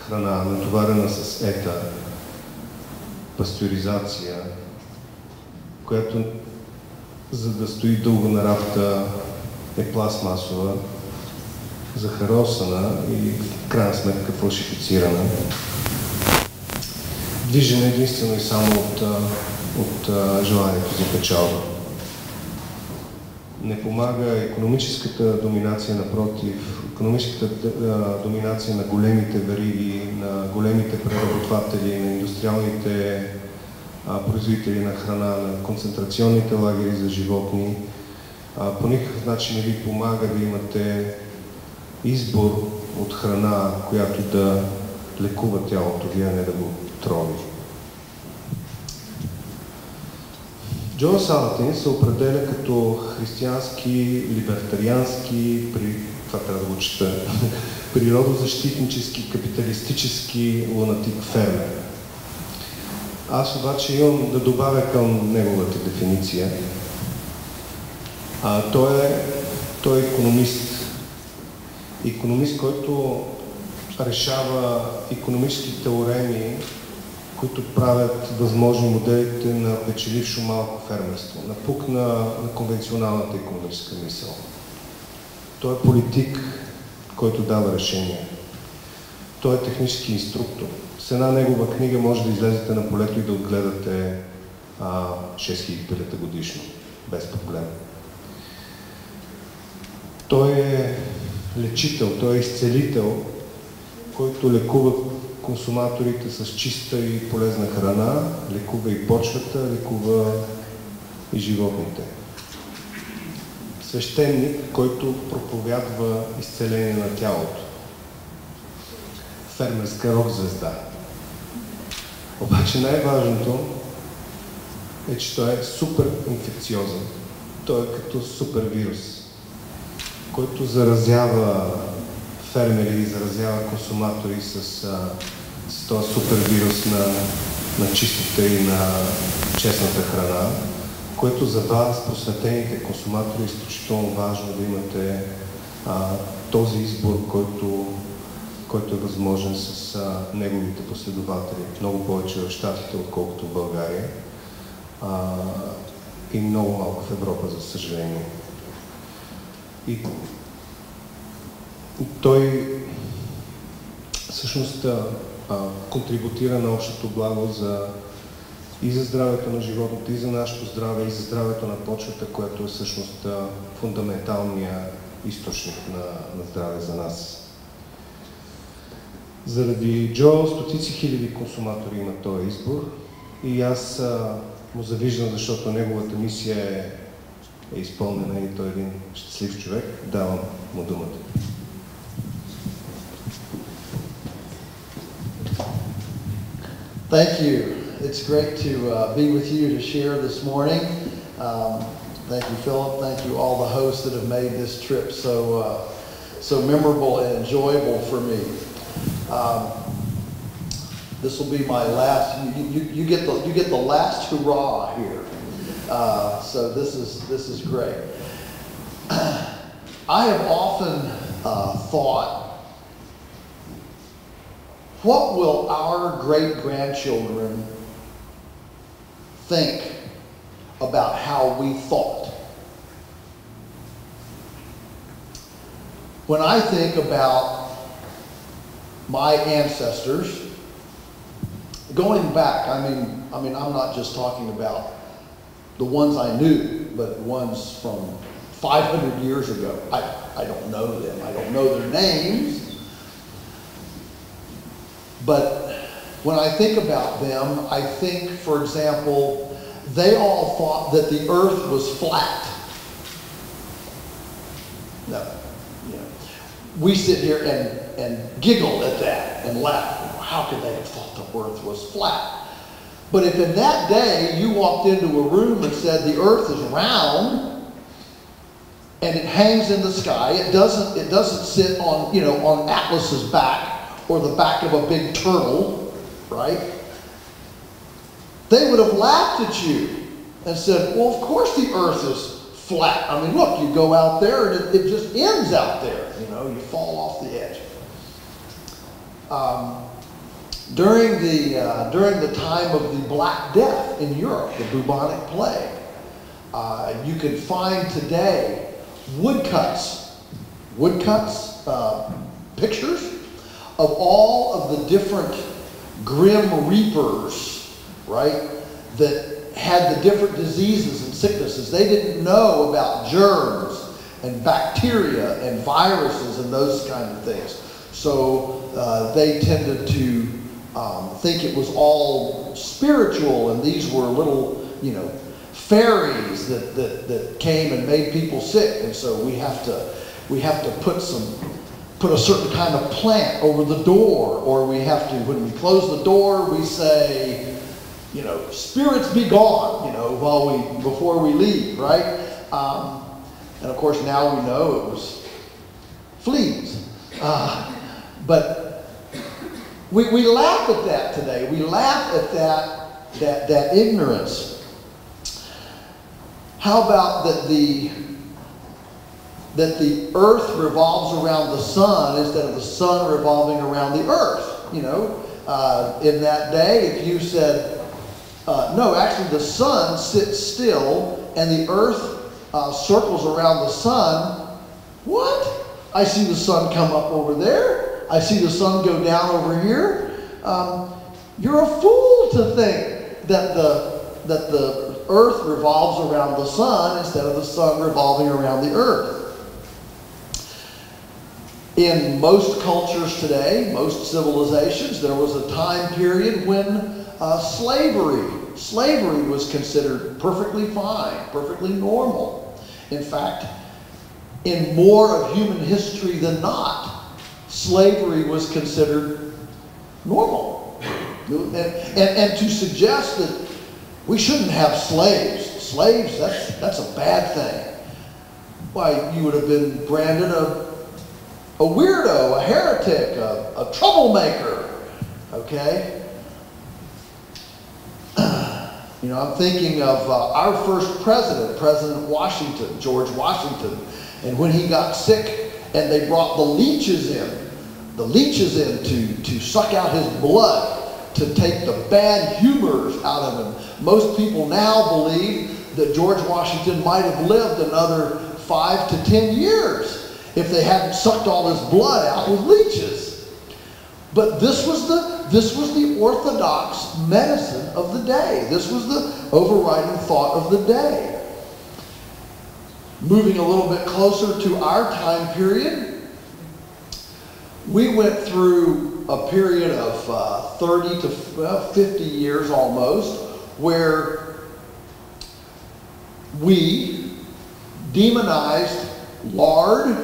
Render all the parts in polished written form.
храна, натоварена с етър, пастеризация, която за да стои дълго на рафта е пластмасова, захаросана и в крайна сметка фалшифицирана. Движена единствено и само от желанието за печалба. Не помага икономическата доминация, напротив, икономическата доминация на големите вериги, на големите преработватели, на индустриалните производители на храна, на концентрационните лагери за животни. По никакъв начин не ви помага да имате избор от храна, която да лекува тялото ви, а не да го трови. Джоел Салатин се определя като християнски, либертариански, това трябва да го чета, природозащитнически, капиталистически лунатик фермер. Аз обаче имам да добавя към неговата дефиниция. Той е икономист. Икономист, който решава икономически теореми, които правят възможни моделите на печелившо малко фермерство, напук на конвенционалната икономическа мисъл. Той е политик, който дава решения. Той е технически инструктор. С една негова книга може да излезете на полето и да отгледате 6000 пилета годишно, без проблем. Той е лечител, той е изцелител, който лекува консуматорите с чиста и полезна храна, лекува и почвата, лекува и животните. Свещеник, който проповядва изцеление на тялото. Фермерска рок-звезда. Обаче най-важното е, че той е супер инфекциозен. Той е като супер вирус, който заразява фермери, заразява консуматори с този супер вирус на чистата и на честната храна, което за вас, просветените консуматори, е изключително важно да имате този избор, който е възможен с неговите последователи. Много повече в Щатите, отколкото в България. И много малко в Европа, за съжаление. И той всъщност контрибутира на общото благо и за здравето на животните, и за нашето здраве, и за здравето на почвата, което е всъщност фундаменталният източник на здраве за нас. Заради Джоел стотици хиляди консуматори имат този избор и аз му завиждам, защото неговата мисия е изпълнена и той е един щастлив човек. Давам му думата. Thank you. It's great to be with you to share this morning. Thank you, Philip. Thank you, all the hosts that have made this trip so memorable and enjoyable for me. This will be my last. You get the last hurrah here. So this is great. I have often thought, what will our great-grandchildren think about how we thought? When I think about my ancestors, going back, I mean, I'm not just talking about the ones I knew, but ones from 500 years ago. I don't know them. I don't know their names. But when I think about them, I think, for example, they all thought that the earth was flat. No, you know, we sit here and giggle at that and laugh. How could they have thought the earth was flat? But if in that day you walked into a room and said the earth is round and it hangs in the sky, it doesn't sit on, you know, on Atlas's back or the back of a big turtle, right? They would have laughed at you and said, well, of course the earth is flat. I mean, look, you go out there and it just ends out there. You know, you fall off the edge. During the time of the Black Death in Europe, the bubonic plague, you can find today woodcuts, pictures of all of the different grim reapers, right, that had the different diseases and sicknesses. They didn't know about germs and bacteria and viruses and those kind of things. So they tended to think it was all spiritual, and these were little, fairies that came and made people sick. And so we have to put a certain kind of plant over the door, or we have to, when we close the door, we say, spirits be gone, before we leave, right? And of course now we know it was fleas. But we laugh at that today. We laugh at that ignorance. How about that the earth revolves around the sun instead of the sun revolving around the earth? In that day, if you said, no, actually the sun sits still and the earth circles around the sun. What? I see the sun come up over there. I see the sun go down over here. You're a fool to think that the earth revolves around the sun instead of the sun revolving around the earth. In most cultures today, most civilizations, there was a time period when slavery was considered perfectly fine, perfectly normal. In fact, in more of human history than not, slavery was considered normal. And to suggest that we shouldn't have slaves, that's a bad thing. Why, you would have been branded a weirdo, a heretic, a troublemaker, okay? I'm thinking of our first president, President Washington, George Washington, and when he got sick and they brought the leeches in to suck out his blood, to take the bad humors out of him. Most people now believe that George Washington might have lived another 5 to 10 years if they hadn't sucked all his blood out with leeches. But this was the orthodox medicine of the day. This was the overriding thought of the day. Moving a little bit closer to our time period, we went through a period of 30 to 50 years almost, where we demonized lard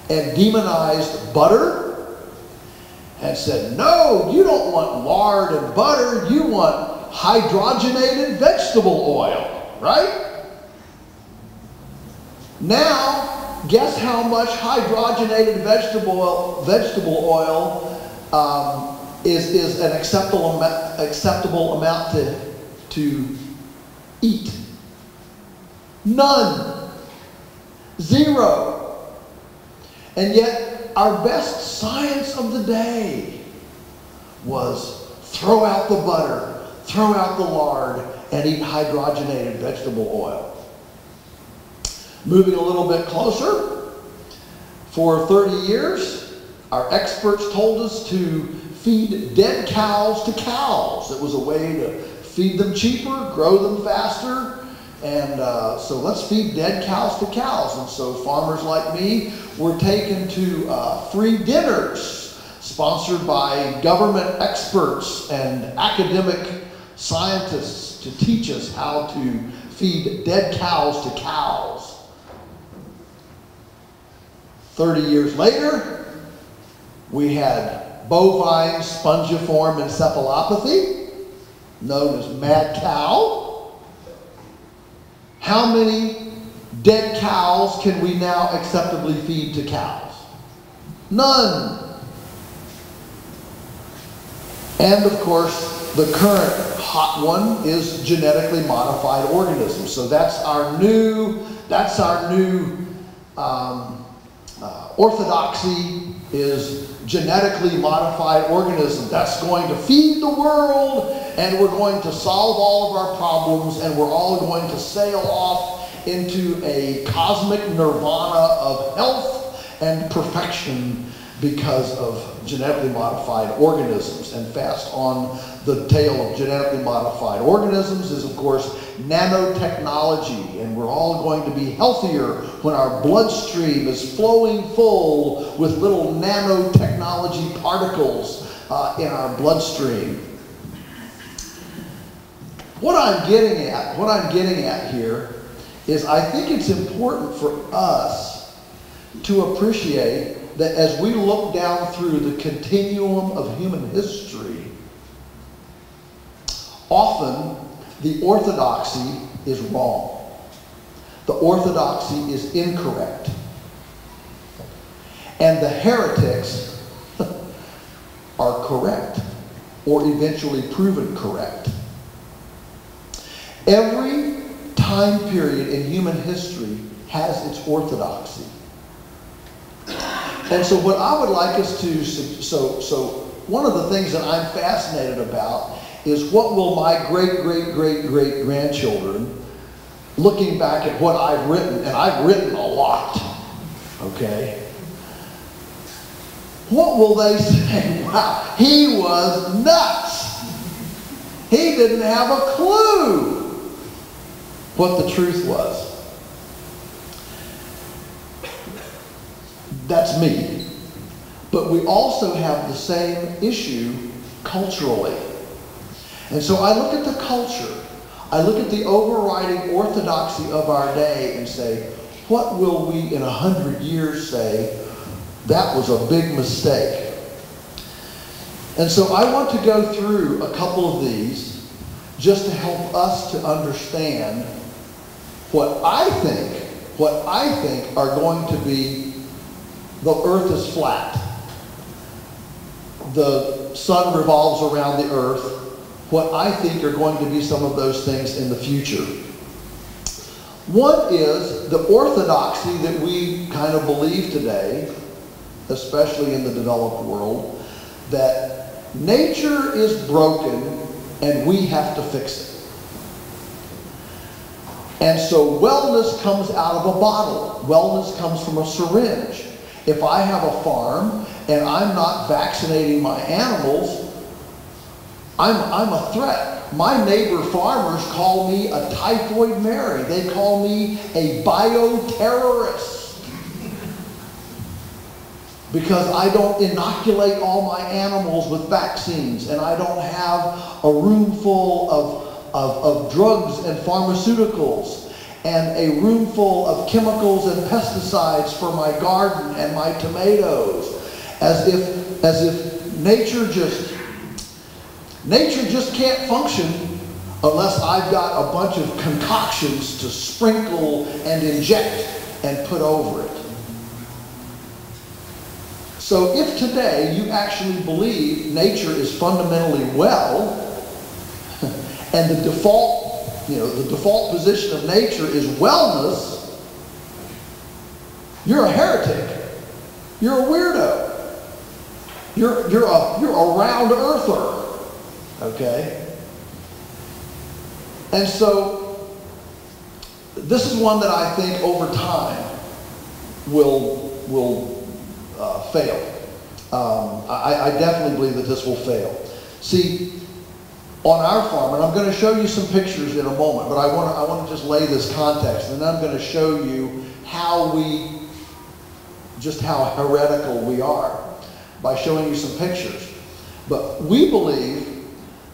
and demonized butter, and said, no, you don't want lard and butter, you want hydrogenated vegetable oil, right? Now, guess how much hydrogenated vegetable oil is an acceptable amount to eat? None. Zero. And yet, our best science of the day was throw out the butter, throw out the lard, and eat hydrogenated vegetable oil. Moving a little bit closer, for 30 years, our experts told us to feed dead cows to cows. It was a way to feed them cheaper, grow them faster, and so let's feed dead cows to cows. And so farmers like me were taken to free dinners sponsored by government experts and academic scientists to teach us how to feed dead cows to cows. 30 years later, we had bovine spongiform encephalopathy, known as mad cow. How many dead cows can we now acceptably feed to cows? None. And of course, the current hot one is genetically modified organisms. So that's our new orthodoxy, is genetically modified organism that's going to feed the world, and we're going to solve all of our problems, and we're all going to sail off into a cosmic nirvana of health and perfection because of genetically modified organisms. And fast on the tail of genetically modified organisms is, of course, nanotechnology, and we're all going to be healthier when our bloodstream is flowing full with little nanotechnology particles in our bloodstream. What I'm getting at here is I think it's important for us to appreciate that as we look down through the continuum of human history, often the orthodoxy is wrong. The orthodoxy is incorrect. And the heretics are correct, or eventually proven correct. Every time period in human history has its orthodoxy. And so what I would like us to, so one of the things that I'm fascinated about is what will my great-great-great-great-grandchildren, looking back at what I've written, and I've written a lot, okay? What will they say? Wow, he was nuts. He didn't have a clue what the truth was. That's me. But we also have the same issue culturally. And so I look at the culture, I look at the overriding orthodoxy of our day and say, what will we in 100 years say? That was a big mistake. And so I want to go through a couple of these just to help us to understand what I think are going to be. The earth is flat. The sun revolves around the earth. What I think are going to be some of those things in the future. One is the orthodoxy that we kind of believe today, especially in the developed world, that nature is broken and we have to fix it. And so wellness comes out of a bottle. Wellness comes from a syringe. If I have a farm and I'm not vaccinating my animals, I'm a threat. My neighbor farmers call me a typhoid Mary. They call me a bioterrorist because I don't inoculate all my animals with vaccines, and I don't have a room full of drugs and pharmaceuticals and a room full of chemicals and pesticides for my garden and my tomatoes, as if nature just can't function unless I've got a bunch of concoctions to sprinkle and inject and put over it. So if today you actually believe nature is fundamentally well, and the default position of nature is wellness, you're a heretic. You're a weirdo. You're a round earther. Okay? And so this is one that I think over time will fail. I definitely believe that this will fail. See, on our farm, and I'm going to show you some pictures in a moment, but I want to just lay this context, and then I'm going to show you how heretical we are by showing you some pictures. But we believe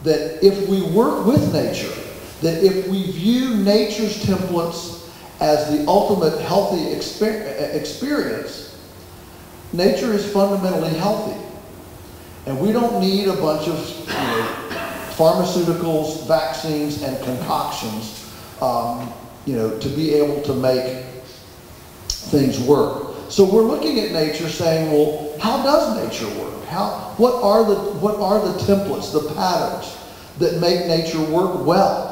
that if we work with nature, that if we view nature's templates as the ultimate healthy experience, nature is fundamentally healthy. And we don't need a bunch of pharmaceuticals, vaccines, and concoctions to be able to make things work. So we're looking at nature saying, well, how does nature work? What are the templates, the patterns that make nature work well?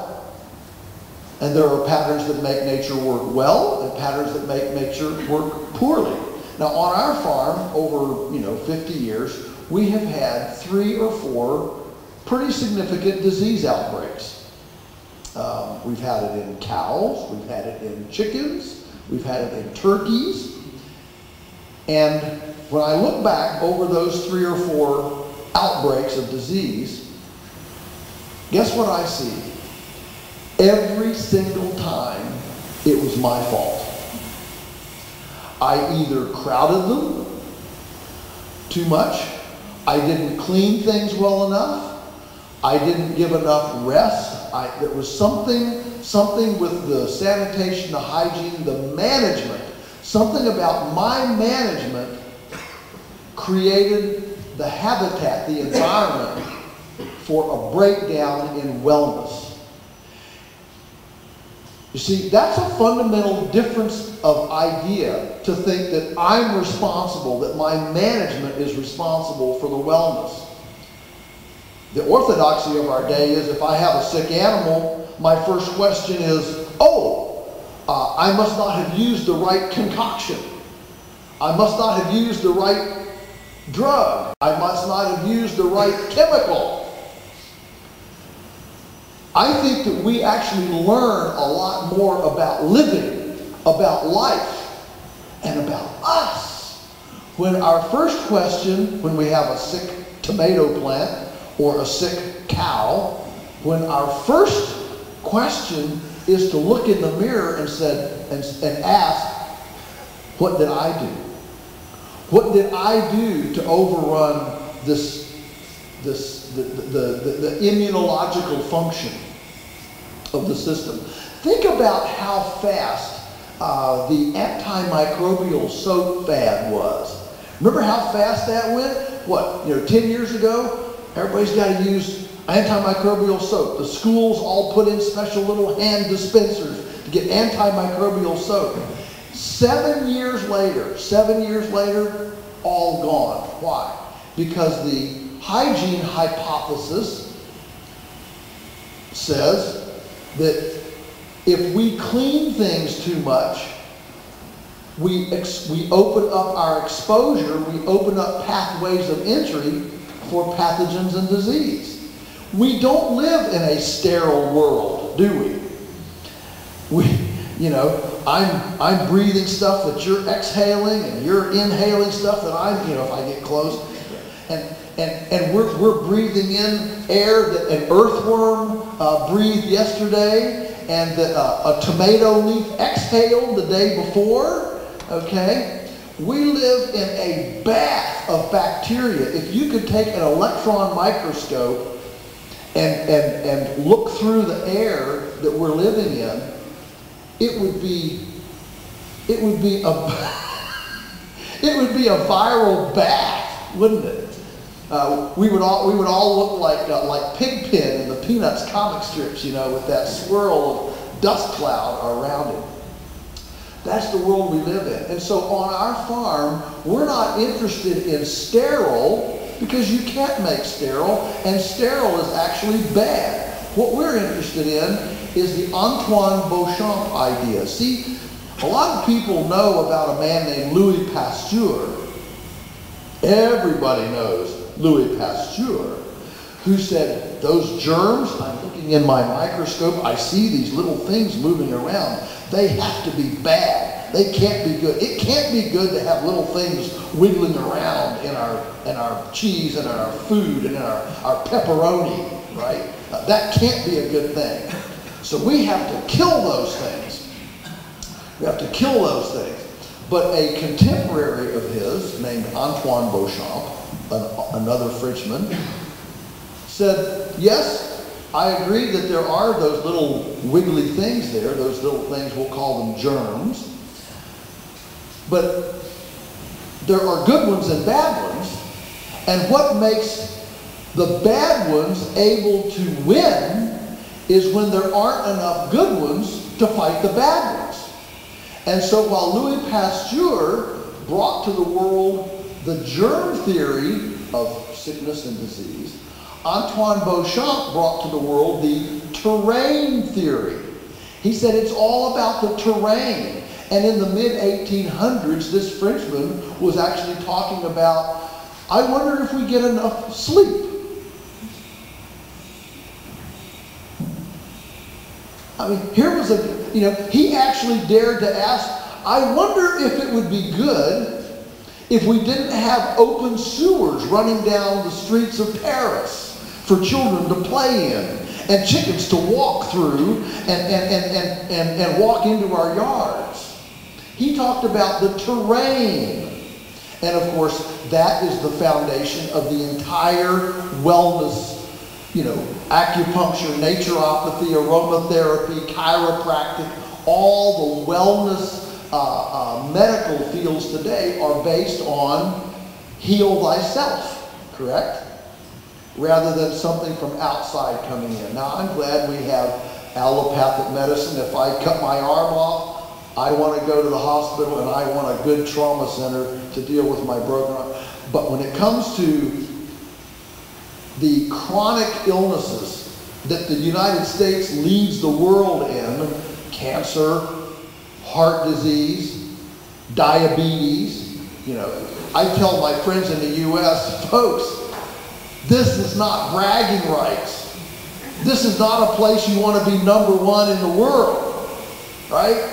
And there are patterns that make nature work well and patterns that make nature work poorly. Now on our farm, over 50 years, we have had 3 or 4 pretty significant disease outbreaks. We've had it in cows, we've had it in chickens, we've had it in turkeys. And when I look back over those 3 or 4 outbreaks of disease, guess what I see? Every single time it was my fault. I either crowded them too much, I didn't clean things well enough, I didn't give enough rest. There was something with the sanitation, the hygiene, the management, something about my management created the habitat, the environment for a breakdown in wellness. You see, that's a fundamental difference of idea, to think that I'm responsible, that my management is responsible for the wellness. The orthodoxy of our day is, if I have a sick animal, my first question is, I must not have used the right concoction. I must not have used the right drug. I must not have used the right chemical. I think that we actually learn a lot more about living, about life, and about us when our first question, when we have a sick tomato plant or a sick cow, when our first question is to look in the mirror and ask, what did I do? What did I do to overrun the immunological function of the system? Think about how fast the antimicrobial soap fad was. Remember how fast that went? What, 10 years ago? Everybody's got to use antimicrobial soap. The schools all put in special little hand dispensers to get antimicrobial soap. 7 years later, all gone. Why? Because the hygiene hypothesis says that if we clean things too much, we open up our exposure, we open up pathways of entry for pathogens and disease. We don't live in a sterile world, do we? I'm breathing stuff that you're exhaling, and you're inhaling stuff that if I get close, and we're breathing in air that an earthworm breathed yesterday, and that a tomato leaf exhaled the day before. Okay. We live in a bath of bacteria. If you could take an electron microscope and look through the air that we're living in, it would be a viral bath, wouldn't it? We would all look like Pigpen in the Peanuts comic strips, with that swirl of dust cloud around it. That's the world we live in. And so on our farm, we're not interested in sterile, because you can't make sterile, and sterile is actually bad. What we're interested in is the Antoine Beauchamp idea. See, a lot of people know about a man named Louis Pasteur. Everybody knows Louis Pasteur, who said, those germs, I'm looking in my microscope, I see these little things moving around. They have to be bad. They can't be good. It can't be good to have little things wiggling around in our cheese and in our food and in our pepperoni, right? That can't be a good thing. So we have to kill those things. We have to kill those things. But a contemporary of his, named Antoine Beauchamp, another Frenchman, said, yes, I agree that there are those little wiggly things there, those little things, we'll call them germs. But there are good ones and bad ones. And what makes the bad ones able to win is when there aren't enough good ones to fight the bad ones. And so while Louis Pasteur brought to the world the germ theory of sickness and disease, Antoine Beauchamp brought to the world the terrain theory. He said it's all about the terrain. And in the mid-1800s, this Frenchman was actually talking about, I wonder if we get enough sleep. I mean, here was he actually dared to ask, I wonder if it would be good if we didn't have open sewers running down the streets of Paris for children to play in and chickens to walk through and walk into our yards. He talked about the terrain. And of course, that is the foundation of the entire wellness, acupuncture, naturopathy, aromatherapy, chiropractic, all the wellness medical fields today are based on heal thyself, correct? Rather than something from outside coming in. Now, I'm glad we have allopathic medicine. If I cut my arm off, I want to go to the hospital and I want a good trauma center to deal with my broken arm. But when it comes to the chronic illnesses that the United States leads the world in, cancer, heart disease, diabetes, I tell my friends in the U.S., folks, this is not bragging rights. This is not a place you want to be number one in the world, right?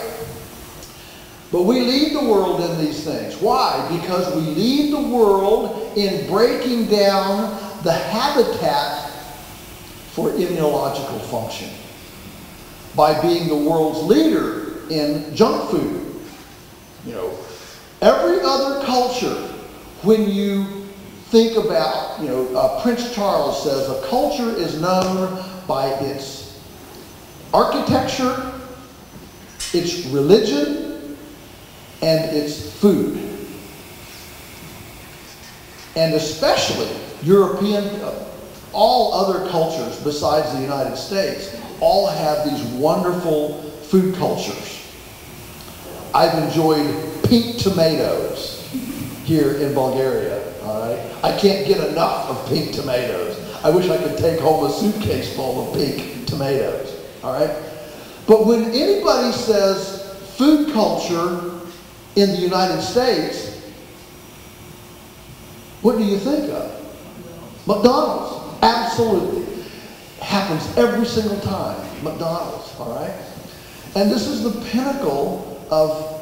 But we lead the world in these things. Why? Because we lead the world in breaking down the habitat for immunological function by being the world's leader in junk food. Every other culture, when you think about, Prince Charles says a culture is known by its architecture, its religion, and its food. And especially European, all other cultures besides the United States, all have these wonderful food cultures. I've enjoyed pink tomatoes here in Bulgaria, all right? I can't get enough of pink tomatoes. I wish I could take home a suitcase full of pink tomatoes, all right? But when anybody says food culture in the United States, what do you think of? McDonald's. Absolutely. Happens every single time. McDonald's, all right? And this is the pinnacle of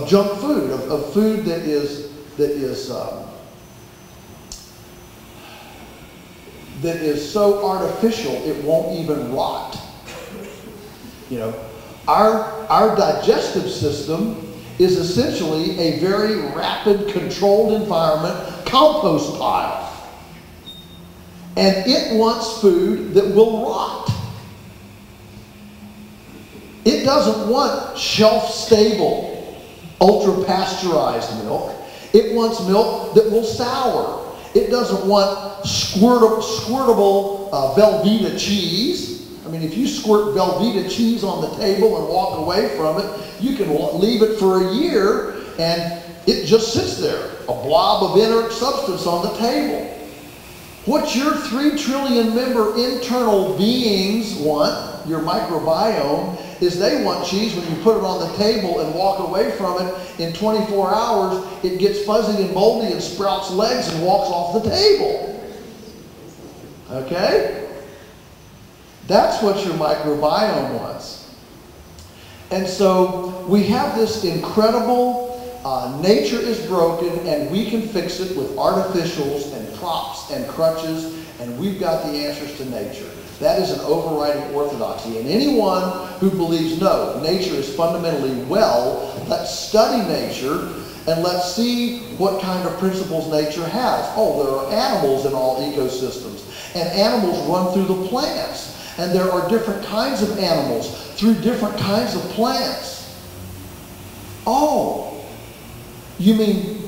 junk food, of food that is so artificial it won't even rot. Our digestive system is essentially a very rapid, controlled environment compost pile. And it wants food that will rot. It doesn't want shelf-stable, ultra-pasteurized milk. It wants milk that will sour. It doesn't want squirtable Velveeta cheese. I mean, if you squirt Velveeta cheese on the table and walk away from it, you can leave it for a year and it just sits there, a blob of inert substance on the table. What your 3 trillion member internal beings want, your microbiome, is they want cheese when you put it on the table and walk away from it. In 24 hours, it gets fuzzy and moldy and sprouts legs and walks off the table. Okay? That's what your microbiome wants. And so we have this incredible, nature is broken and we can fix it with artificials and props and crutches, and we've got the answers to nature. That is an overriding orthodoxy. And anyone who believes, no, nature is fundamentally well, let's study nature and let's see what kind of principles nature has. Oh, there are animals in all ecosystems, and animals run through the plants. And there are different kinds of animals through different kinds of plants. Oh, you mean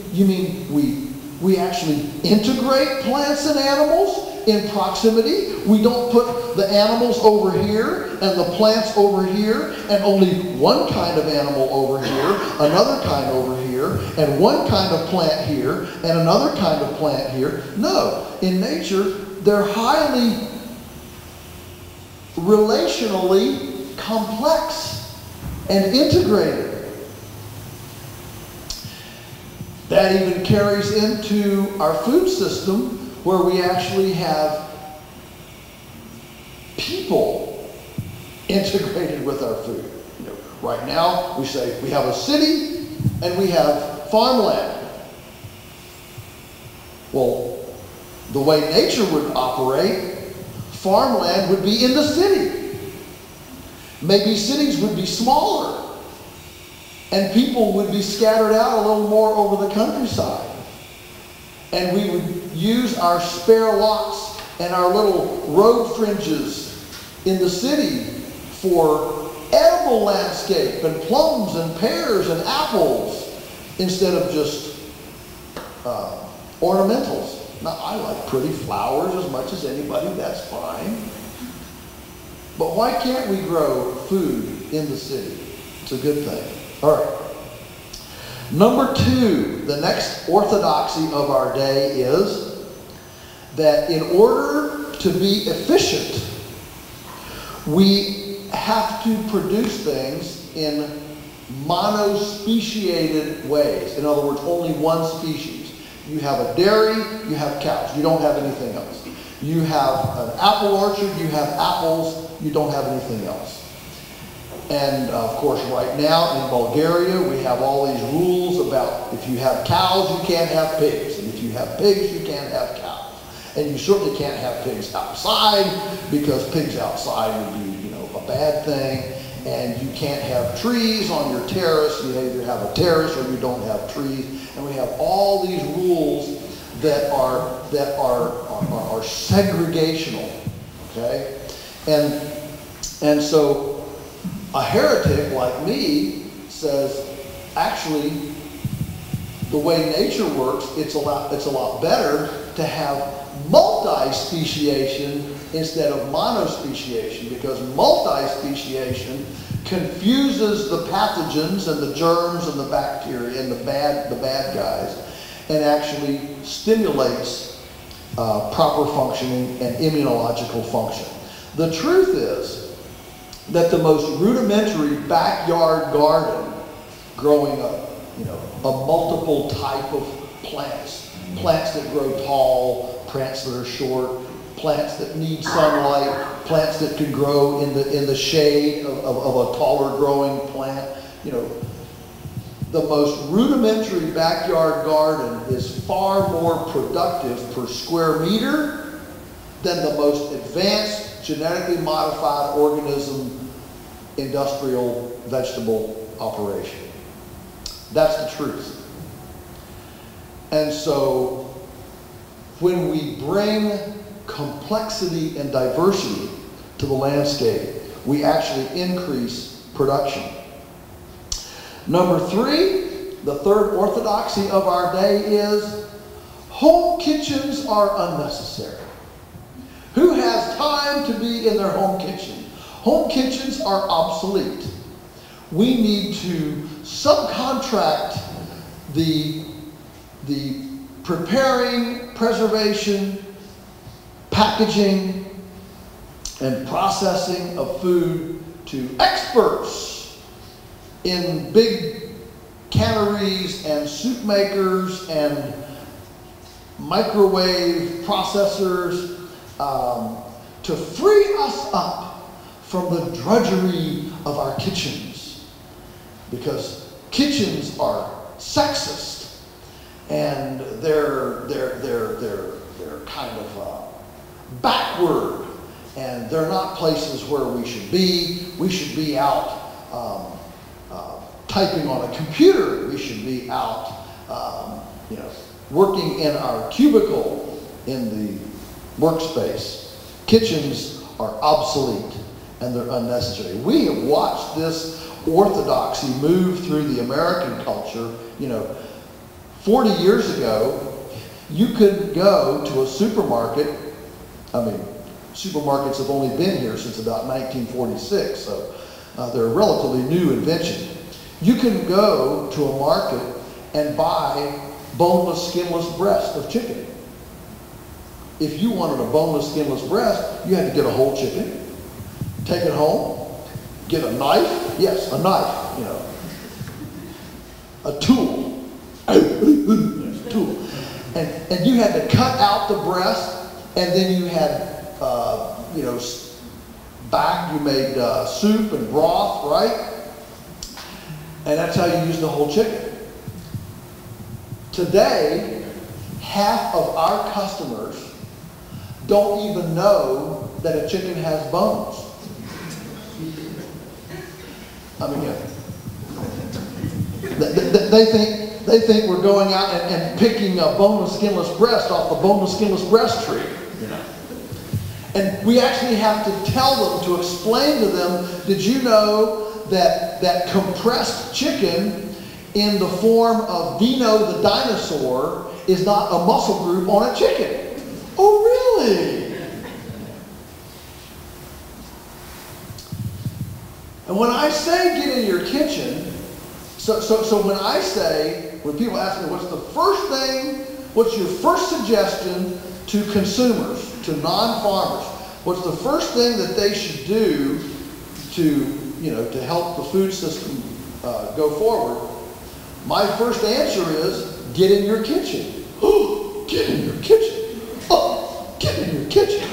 we actually integrate plants and animals in proximity? We don't put the animals over here and the plants over here and only one kind of animal over here, another kind over here, and one kind of plant here and another kind of plant here. No, in nature, they're highly relationally complex. and integrated. That even carries into our food system, where we actually have people integrated with our food. You know, right now, we say we have a city and we have farmland. Well, the way nature would operate, farmland would be in the city. Maybe cities would be smaller, and people would be scattered out a little more over the countryside. And we would use our spare lots and our little road fringes in the city for edible landscape and plums and pears and apples instead of just ornamentals. Now, I like pretty flowers as much as anybody, that's fine. But why can't we grow food in the city? It's a good thing. All right. Number 2, the next orthodoxy of our day is that in order to be efficient, we have to produce things in monospeciated ways. In other words, only one species. You have a dairy, you have cows. You don't have anything else. You have an apple orchard, you have apples, you don't have anything else. And of course, right now in Bulgaria, we have all these rules about if you have cows, you can't have pigs. And if you have pigs, you can't have cows. And you certainly can't have pigs outside, because pigs outside would be, you know, a bad thing. And you can't have trees on your terrace. You either have a terrace or you don't have trees. And we have all these rules that are segregational, okay? And so a heretic like me says, actually, the way nature works, it's a lot better to have multi-speciation instead of monospeciation, because multi-speciation confuses the pathogens and the germs and the bacteria and the bad guys, and actually stimulates proper functioning and immunological function. The truth is that the most rudimentary backyard garden, growing up, you know, a multiple type of plants that grow tall, plants that are short, plants that need sunlight, plants that can grow in the shade of a taller growing plant. You know, the most rudimentary backyard garden is far more productive per square meter than the most advanced genetically modified organism industrial vegetable operation. That's the truth. And so when we bring complexity and diversity to the landscape, we actually increase production. Number 3, the third orthodoxy of our day is home kitchens are unnecessary. Who has time to be in their home kitchen? Home kitchens are obsolete. We need to subcontract the preparing, preservation, packaging, and processing of food to experts in big canneries and soup makers and microwave processors to free us up from the drudgery of our kitchens, because kitchens are sexist and they're kind of backward, and they're not places where we should be. We should be out typing on a computer. We should be out, you know, working in our cubicle in the workspace. Kitchens are obsolete and they're unnecessary. We have watched this orthodoxy move through the American culture. You know, 40 years ago, you could go to a supermarket. I mean, supermarkets have only been here since about 1946, so they're a relatively new invention. You can go to a market and buy boneless, skinless breast of chicken. If you wanted a boneless, skinless breast, you had to get a whole chicken, take it home, get a knife? Yes, a knife, you know. A tool. A tool. And you had to cut out the breast, and then you had, you know, back, you made soup and broth, right? And that's how you use the whole chicken. Today, half of our customers don't even know that a chicken has bones. I mean, they think we're going out and picking a boneless, skinless breast off the boneless, skinless breast tree. You know? And we actually have to tell them, to explain to them, did you know that compressed chicken in the form of Dino the dinosaur is not a muscle group on a chicken? Oh, really? And when I say get in your kitchen, so when I say, when people ask me what's the first thing, what's your first suggestion to consumers, to non-farmers, what's the first thing that they should do to, you know, to help the food system go forward, my first answer is get in your kitchen. Oh, get in your kitchen. Oh, get in your kitchen.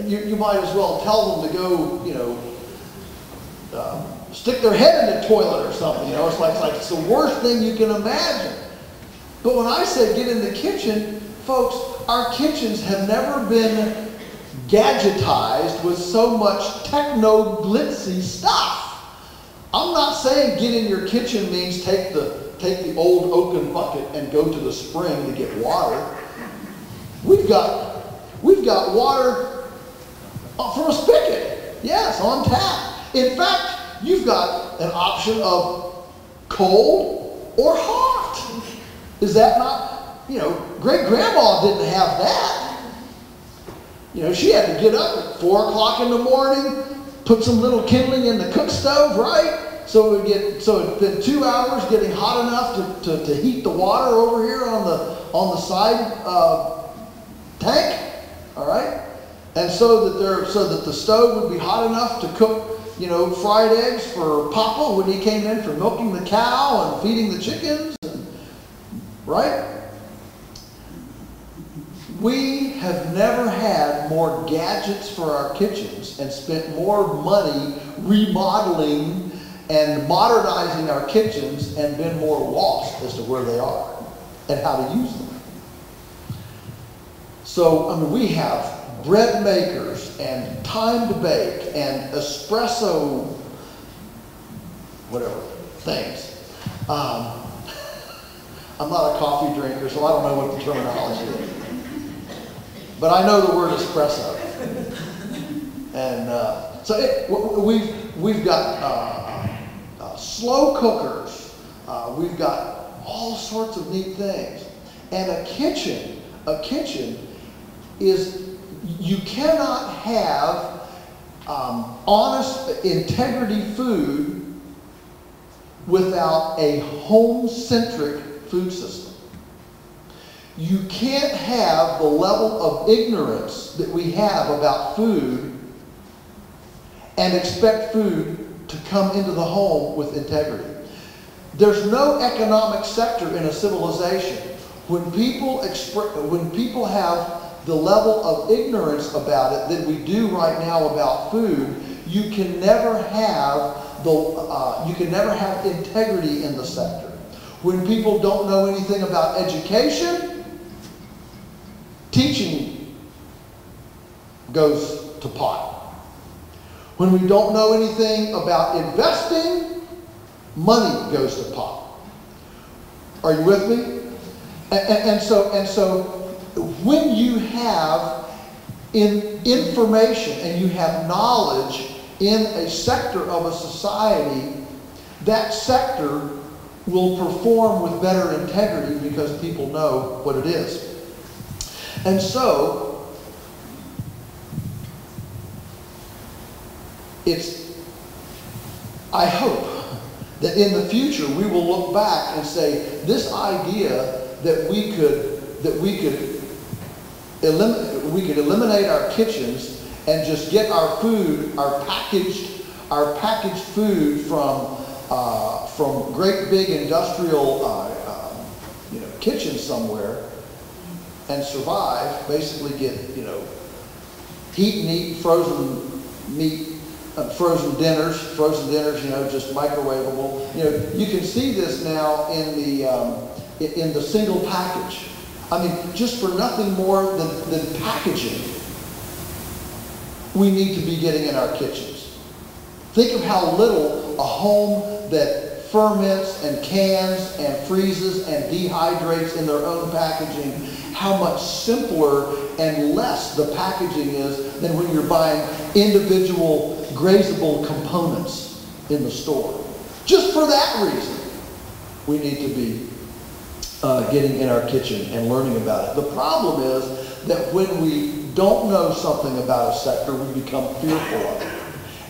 You might as well tell them to go, you know, stick their head in the toilet or something. You know, it's like it's the worst thing you can imagine. But when I say get in the kitchen, folks, our kitchens have never been gadgetized with so much techno-glitzy stuff. I'm not saying get in your kitchen means take the old oaken bucket and go to the spring to get water. We've got water from a spigot. Yes, on tap. In fact, you've got an option of cold or hot. Is that not, you know, great-grandma didn't have that. You know, she had to get up at 4 o'clock in the morning, put some little kindling in the cook stove, right? So it'd been 2 hours getting hot enough to heat the water over here on the side tank, all right? And so that the stove would be hot enough to cook, you know, fried eggs for Papa when he came in for milking the cow and feeding the chickens, right? We have never had more gadgets for our kitchens and spent more money remodeling and modernizing our kitchens and been more lost as to where they are and how to use them. So, I mean, we have bread makers and time to bake and espresso, whatever, things. I'm not a coffee drinker, so I don't know what the terminology is. But I know the word espresso. And so we've got slow cookers. We've got all sorts of neat things. And a kitchen is, you cannot have honest, integrity food without a home-centric food system. You can't have the level of ignorance that we have about food and expect food to come into the home with integrity. There's no economic sector in a civilization when people have the level of ignorance about it that we do right now about food. You can never have integrity in the sector. When people don't know anything about education, teaching goes to pot. When we don't know anything about investing, money goes to pot. Are you with me? And so when you have information and you have knowledge in a sector of a society, that sector will perform with better integrity because people know what it is. And so, I hope that in the future we will look back and say, this idea that we could eliminate our kitchens and just get our food, our packaged our packaged food from great big industrial kitchens somewhere and survive, basically get, heat and eat, frozen meat, frozen dinners, just microwavable. You can see this now in the single package. I mean, just for nothing more than packaging, we need to be getting in our kitchens. Think of how little a home that ferments and cans and freezes and dehydrates in their own packaging, how much simpler and less the packaging is than when you're buying individual grazable components in the store. Just for that reason, we need to be getting in our kitchen and learning about it. The problem is that when we don't know something about a sector, we become fearful of it.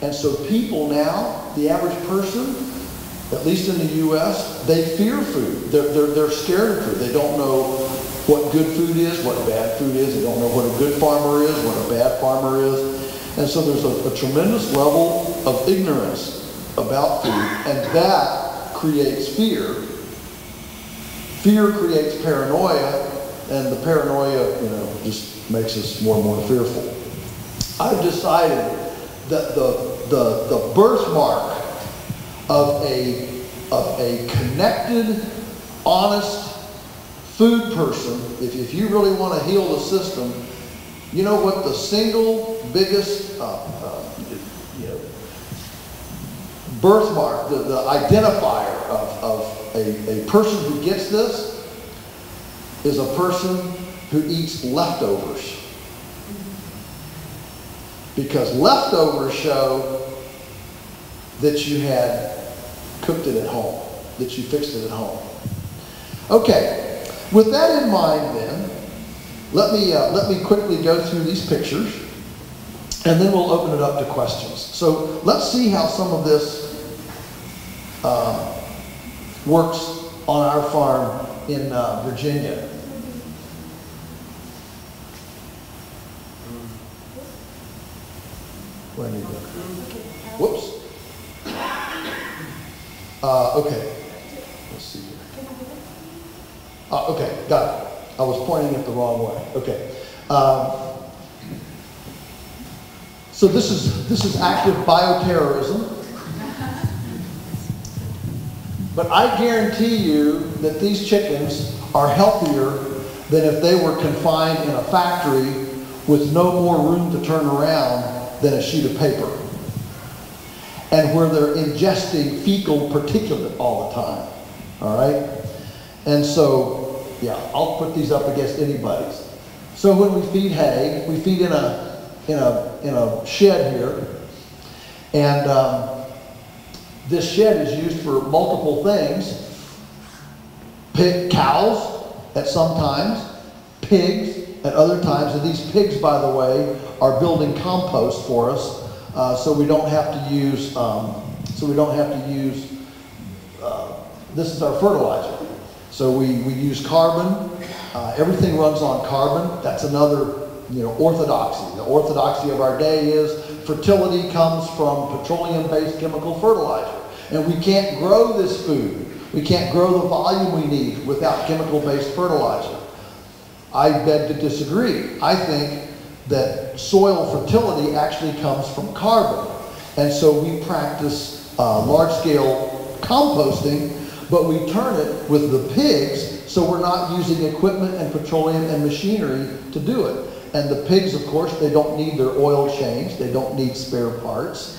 And so people now, the average person, at least in the U.S., they fear food. They're scared of food. They don't know what good food is, what bad food is. They don't know what a good farmer is, what a bad farmer is. And so there's a tremendous level of ignorance about food, and that creates fear. Fear creates paranoia, and the paranoia, just makes us more and more fearful. I've decided that the birthmark of a connected, honest food person, if you really want to heal the system, you know what the single biggest birthmark, the identifier of a person who gets this is a person who eats leftovers. Because leftovers show that you had cooked it at home, that you fixed it at home. Okay, with that in mind then, let me quickly go through these pictures, and then we'll open it up to questions. So let's see how some of this works on our farm in Virginia. Where do you go? Whoops. Okay. Let's see here. Okay, got it. I was pointing it the wrong way. Okay. So this is active bioterrorism. But I guarantee you that these chickens are healthier than if they were confined in a factory with no more room to turn around than a sheet of paper, and where they're ingesting fecal particulate all the time. All right? And so, yeah, I'll put these up against anybody's. So when we feed hay, we feed in a shed here, and this shed is used for multiple things. Cows at some times, pigs at other times, and these pigs, by the way, are building compost for us, so we don't have to use. This is our fertilizer. So we use carbon. Everything runs on carbon. That's another orthodoxy. The orthodoxy of our day is fertility comes from petroleum-based chemical fertilizer, and we can't grow this food. We can't grow the volume we need without chemical-based fertilizer. I beg to disagree. I think that soil fertility actually comes from carbon. And so we practice large-scale composting, but we turn it with the pigs, so we're not using equipment and petroleum and machinery to do it. And the pigs, of course, they don't need their oil changed. They don't need spare parts.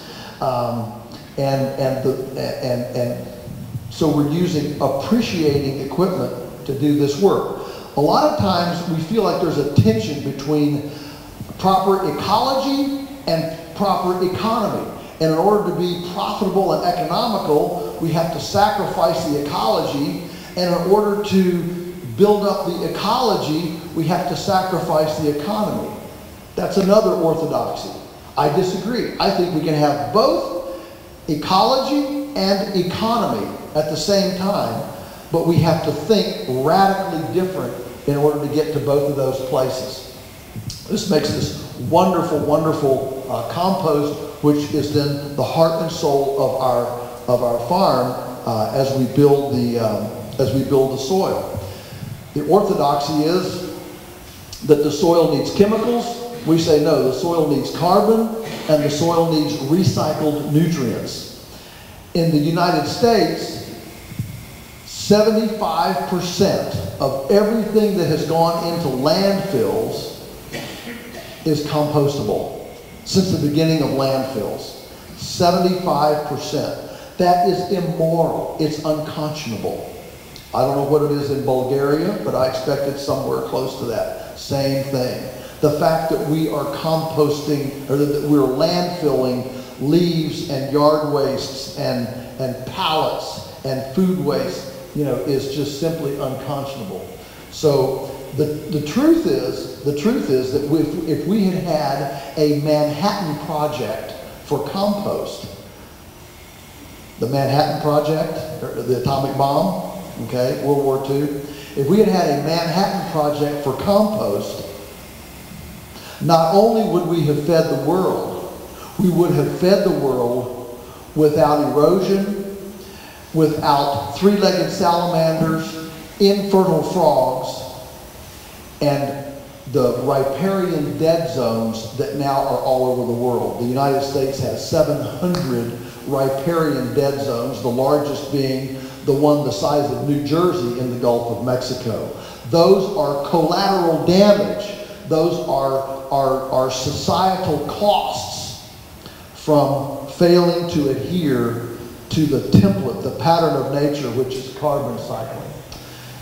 So we're using appreciating equipment to do this work. A lot of times we feel like there's a tension between proper ecology and proper economy. And in order to be profitable and economical, we have to sacrifice the ecology. And in order to build up the ecology, we have to sacrifice the economy. That's another orthodoxy. I disagree. I think we can have both ecology and economy at the same time, but we have to think radically different in order to get to both of those places. This makes this wonderful, wonderful compost which is then the heart and soul of our farm as we build the soil. The orthodoxy is that the soil needs chemicals. We say no, the soil needs carbon and the soil needs recycled nutrients. In the United States, 75% of everything that has gone into landfills is compostable since the beginning of landfills. 75%. That is immoral. It's unconscionable. I don't know what it is in Bulgaria, but I expect it's somewhere close to that. Same thing. The fact that we are composting, or that we're landfilling leaves and yard wastes and pallets and food waste, is just simply unconscionable. So the truth is that if we had had a Manhattan Project for compost, the Manhattan Project, the atomic bomb, okay, World War II, if we had had a Manhattan Project for compost, not only would we have fed the world, we would have fed the world without erosion, without three-legged salamanders, infertile frogs, and the riparian dead zones that now are all over the world. The United States has 700 riparian dead zones, the largest being the one the size of New Jersey in the Gulf of Mexico. Those are collateral damage. Those are societal costs from failing to adhere to the template, the pattern of nature, which is carbon cycling.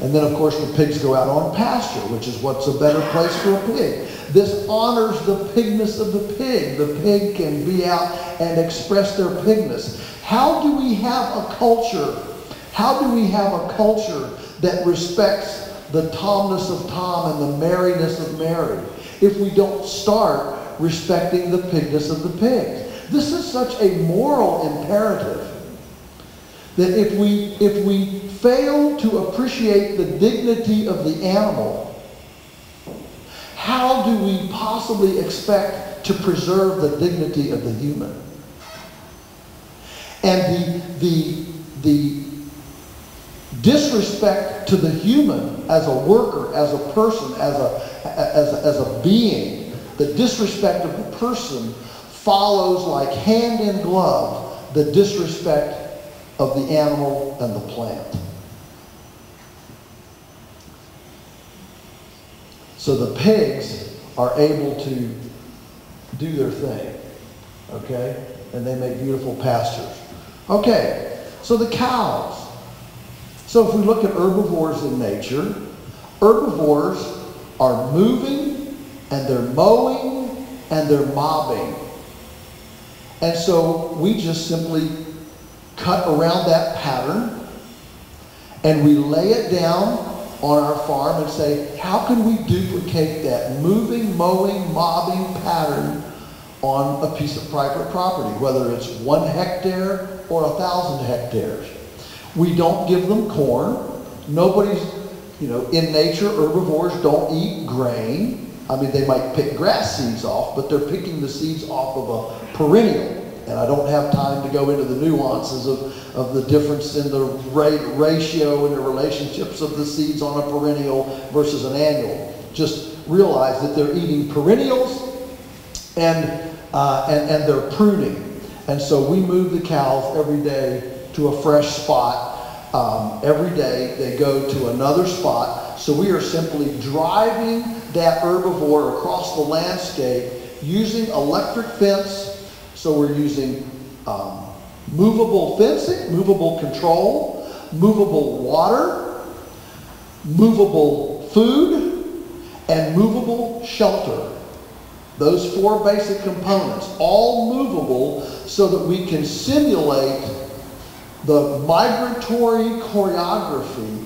And then, of course, the pigs go out on pasture, which is what's a better place for a pig. This honors the pigness of the pig. The pig can be out and express their pigness. How do we have a culture? How do we have a culture that respects the Tomness of Tom and the merriness of Mary if we don't start respecting the pigness of the pigs? This is such a moral imperative that if we fail to appreciate the dignity of the animal, how do we possibly expect to preserve the dignity of the human? And the disrespect to the human as a worker, as a person, as a being, the disrespect of the person follows like hand in glove the disrespect of the animal and the plant. So the pigs are able to do their thing, okay? And they make beautiful pastures. Okay, so the cows. So if we look at herbivores in nature, herbivores are moving and they're mowing and they're mobbing. And so we just simply cut around that pattern and we lay it down on our farm and say, how can we duplicate that moving, mowing, mobbing pattern on a piece of private property, whether it's 1 hectare or 1,000 hectares? We don't give them corn. Nobody's, in nature, herbivores don't eat grain. I mean, they might pick grass seeds off, but they're picking the seeds off of a perennial. And I don't have time to go into the nuances of the difference in the ratio and the relationships of the seeds on a perennial versus an annual. Just realize that they're eating perennials and they're pruning. And so we move the cows every day to a fresh spot. Every day they go to another spot. So we are simply driving that herbivore across the landscape using electric fence. So we're using movable fencing, movable control, movable water, movable food, and movable shelter. Those 4 basic components, all movable so that we can simulate the migratory choreography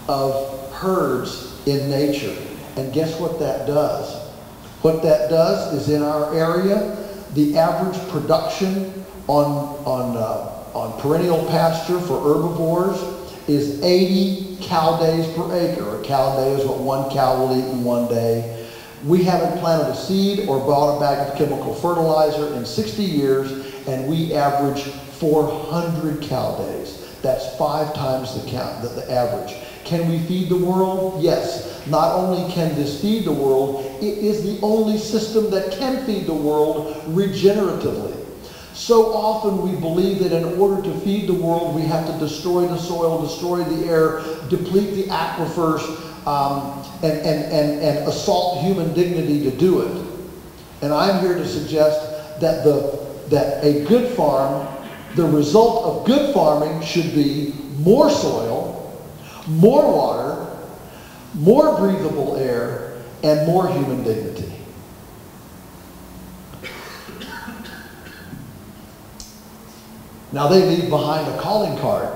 of herds in nature. And guess what that does? What that does is in our area, the average production on perennial pasture for herbivores is 80 cow days per acre. A cow day is what 1 cow will eat in 1 day. We haven't planted a seed or bought a bag of chemical fertilizer in 60 years, and we average 400 cow days. That's 5 times the average. Can we feed the world? Yes. Not only can this feed the world, it is the only system that can feed the world regeneratively. So often we believe that in order to feed the world, we have to destroy the soil, destroy the air, deplete the aquifers, and assault human dignity to do it. And I'm here to suggest that a good farm, the result of good farming should be more soil, more water, more breathable air, and more human dignity. Now they leave behind a calling card.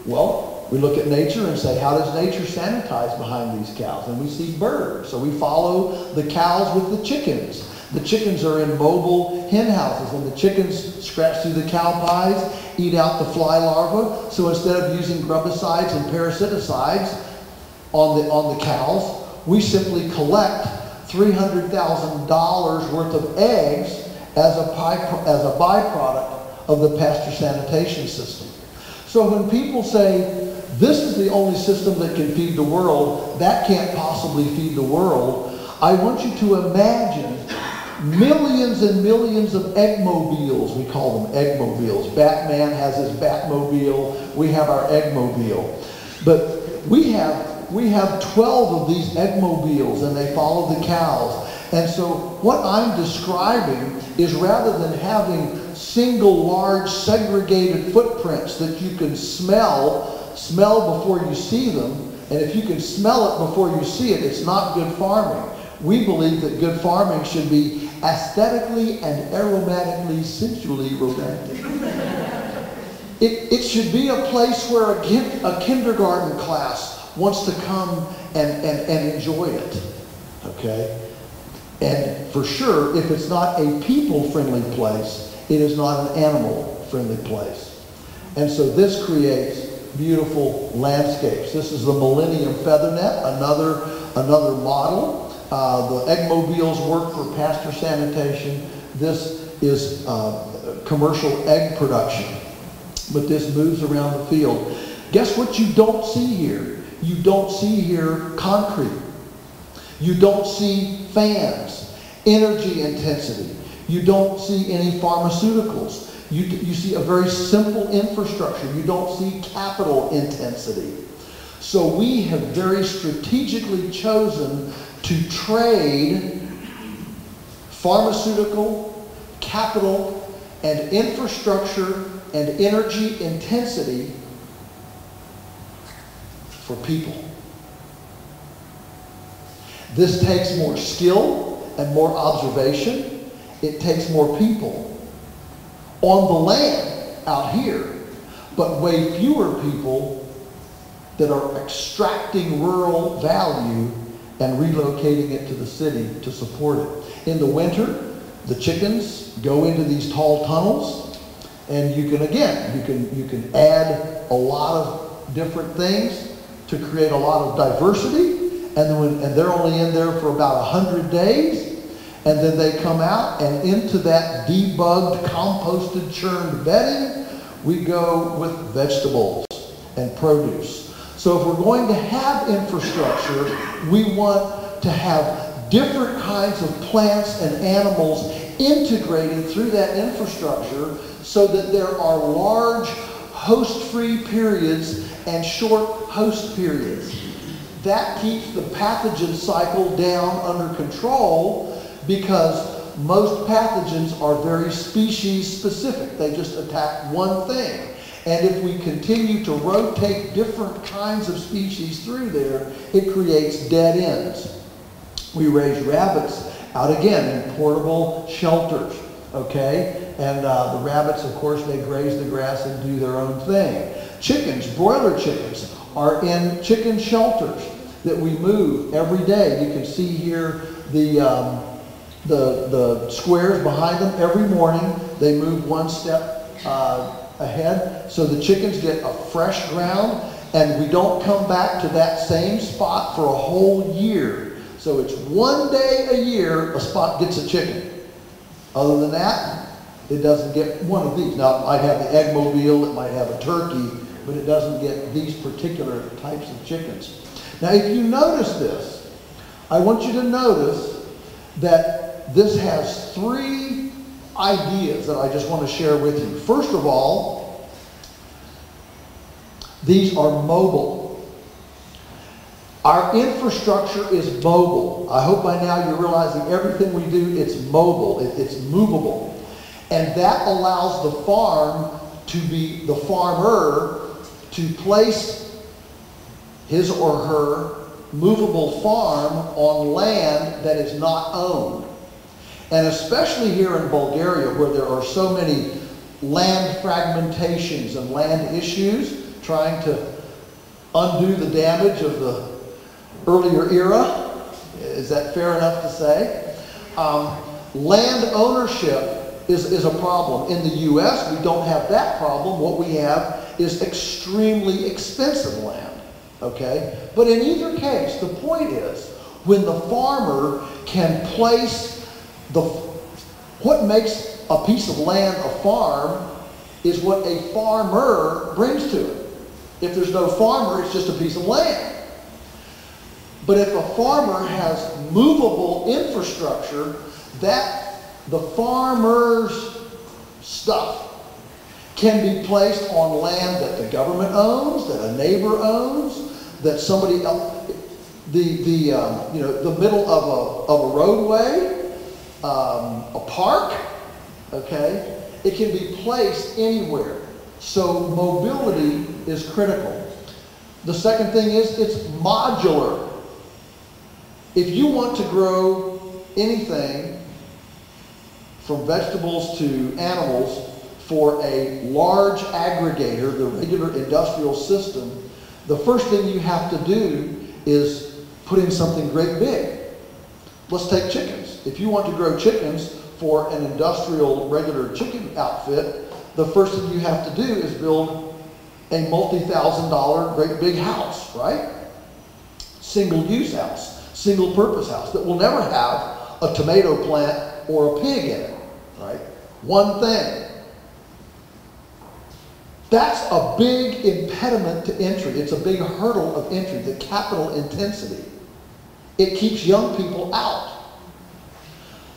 Well, we look at nature and say, how does nature sanitize behind these cows? And we see birds. So we follow the cows with the chickens. The chickens are in mobile hen houses, and the chickens scratch through the cow pies, eat out the fly larvae. So instead of using grubicides and parasiticides on the cows, we simply collect $300,000 worth of eggs as a byproduct of the pasture sanitation system. So when people say, this is the only system that can feed the world, that can't possibly feed the world, I want you to imagine millions and millions of eggmobiles. We call them eggmobiles. Batman has his Batmobile. We have our eggmobile. But we have 12 of these eggmobiles, and they follow the cows. And so what I'm describing is, rather than having single large segregated footprints that you can smell before you see them, and if you can smell it before you see it, it's not good farming. We believe that good farming should be aesthetically and aromatically, sensually romantic. It should be a place where a kindergarten class wants to come and enjoy it, okay? And for sure, if it's not a people-friendly place, it is not an animal-friendly place. And so this creates beautiful landscapes. This is the Millennium Feathernet, another model. The eggmobiles work for pasture sanitation. This is commercial egg production. But this moves around the field. Guess what you don't see here? You don't see here concrete. You don't see fans, energy intensity. You don't see any pharmaceuticals. You see a very simple infrastructure. You don't see capital intensity. So we have very strategically chosen to trade pharmaceutical, capital, and infrastructure and energy intensity for people. This takes more skill and more observation. It takes more people on the land out here, but way fewer people that are extracting rural value and relocating it to the city to support it. In the winter, the chickens go into these tall tunnels, and you can add a lot of different things to create a lot of diversity. And they're only in there for about 100 days, and then they come out, and into that debugged, composted, churned bedding, we go with vegetables and produce. So if we're going to have infrastructure, we want to have different kinds of plants and animals integrated through that infrastructure so that there are large host-free periods and short host periods. That keeps the pathogen cycle down under control, because most pathogens are very species specific. They just attack one thing. And if we continue to rotate different kinds of species through there, it creates dead ends. We raise rabbits out again in portable shelters, okay? And the rabbits, of course, they graze the grass and do their own thing. Chickens, broiler chickens, are in chicken shelters that we move every day. You can see here the squares behind them. Every morning they move one step ahead, so the chickens get a fresh ground, and we don't come back to that same spot for a whole year. So it's one day a year a spot gets a chicken. Other than that, it doesn't get one of these. Now, it might have the egg mobile, it might have a turkey, but it doesn't get these particular types of chickens. Now, if you notice this, I want you to notice that this has three ideas that I just want to share with you. First of all, these are mobile. Our infrastructure is mobile. I hope by now you're realizing everything we do, it's mobile, it's movable. And that allows the farm to be, the farmer, to place his or her movable farm on land that is not owned. And especially here in Bulgaria, where there are so many land fragmentations and land issues, trying to undo the damage of the earlier era. Is that fair enough to say? Land ownership is a problem. In the U.S., we don't have that problem. What we have is extremely expensive land, okay? But in either case, the point is, when the farmer can place what makes a piece of land a farm is what a farmer brings to it. If there's no farmer, it's just a piece of land. But if a farmer has movable infrastructure, that the farmer's stuff can be placed on land that the government owns, that a neighbor owns, that somebody else, the middle of a roadway, a park, okay? It can be placed anywhere. So mobility is critical. The second thing is it's modular. If you want to grow anything from vegetables to animals for a large aggregator, the regular industrial system, the first thing you have to do is put in something great big. Let's take chickens. If you want to grow chickens for an industrial regular chicken outfit, the first thing you have to do is build a multi-$1,000 great big house, right? Single-use house. Single-purpose house that will never have a tomato plant or a pig in it, right? One thing. That's a big impediment to entry. It's a big hurdle of entry, the capital intensity. It keeps young people out.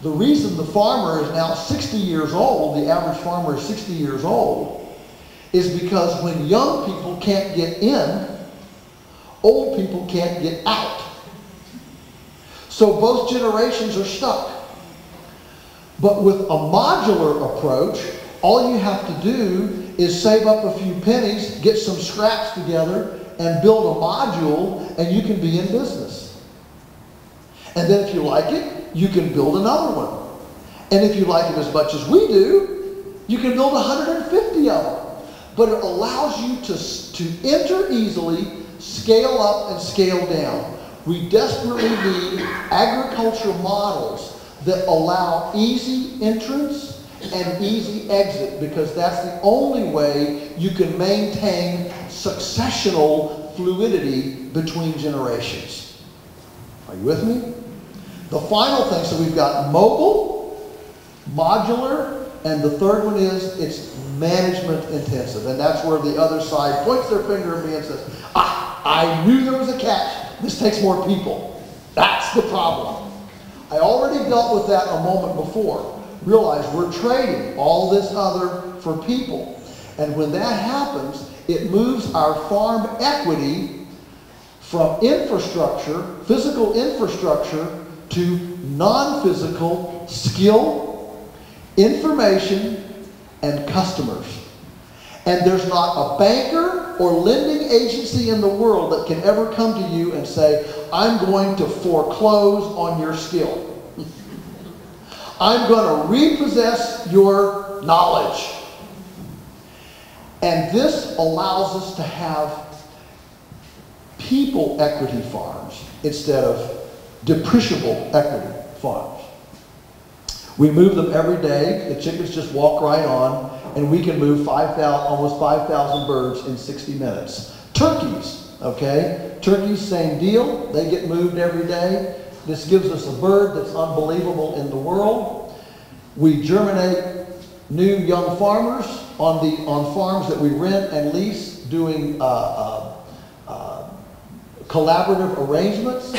The reason the farmer is now 60 years old, the average farmer is 60 years old, is because when young people can't get in, old people can't get out. So both generations are stuck. But with a modular approach, all you have to do is save up a few pennies, get some scraps together, and build a module, and you can be in business. And then if you like it, you can build another one. And if you like it as much as we do, you can build 150 of them. But it allows you to enter easily, scale up and scale down. We desperately need agriculture models that allow easy entrance and easy exit, because that's the only way you can maintain successional fluidity between generations. Are you with me? The final thing, so we've got mobile, modular, and the third one is it's management intensive. And that's where the other side points their finger at me and says, I knew there was a catch. This takes more people. That's the problem. I already dealt with that a moment before. Realize we're trading all this other for people. And when that happens, it moves our farm equity from infrastructure, physical infrastructure, to non-physical skill, information, and customers. And there's not a banker or lending agency in the world that can ever come to you and say, I'm going to foreclose on your skill. I'm going to repossess your knowledge. And this allows us to have people equity farms instead of depreciable equity farms. We move them every day. The chickens just walk right on, and we can move almost 5,000 birds in 60 minutes. Turkeys, okay? Turkeys, same deal. They get moved every day. This gives us a bird that's unbelievable in the world. We germinate new young farmers on farms that we rent and lease, doing collaborative arrangements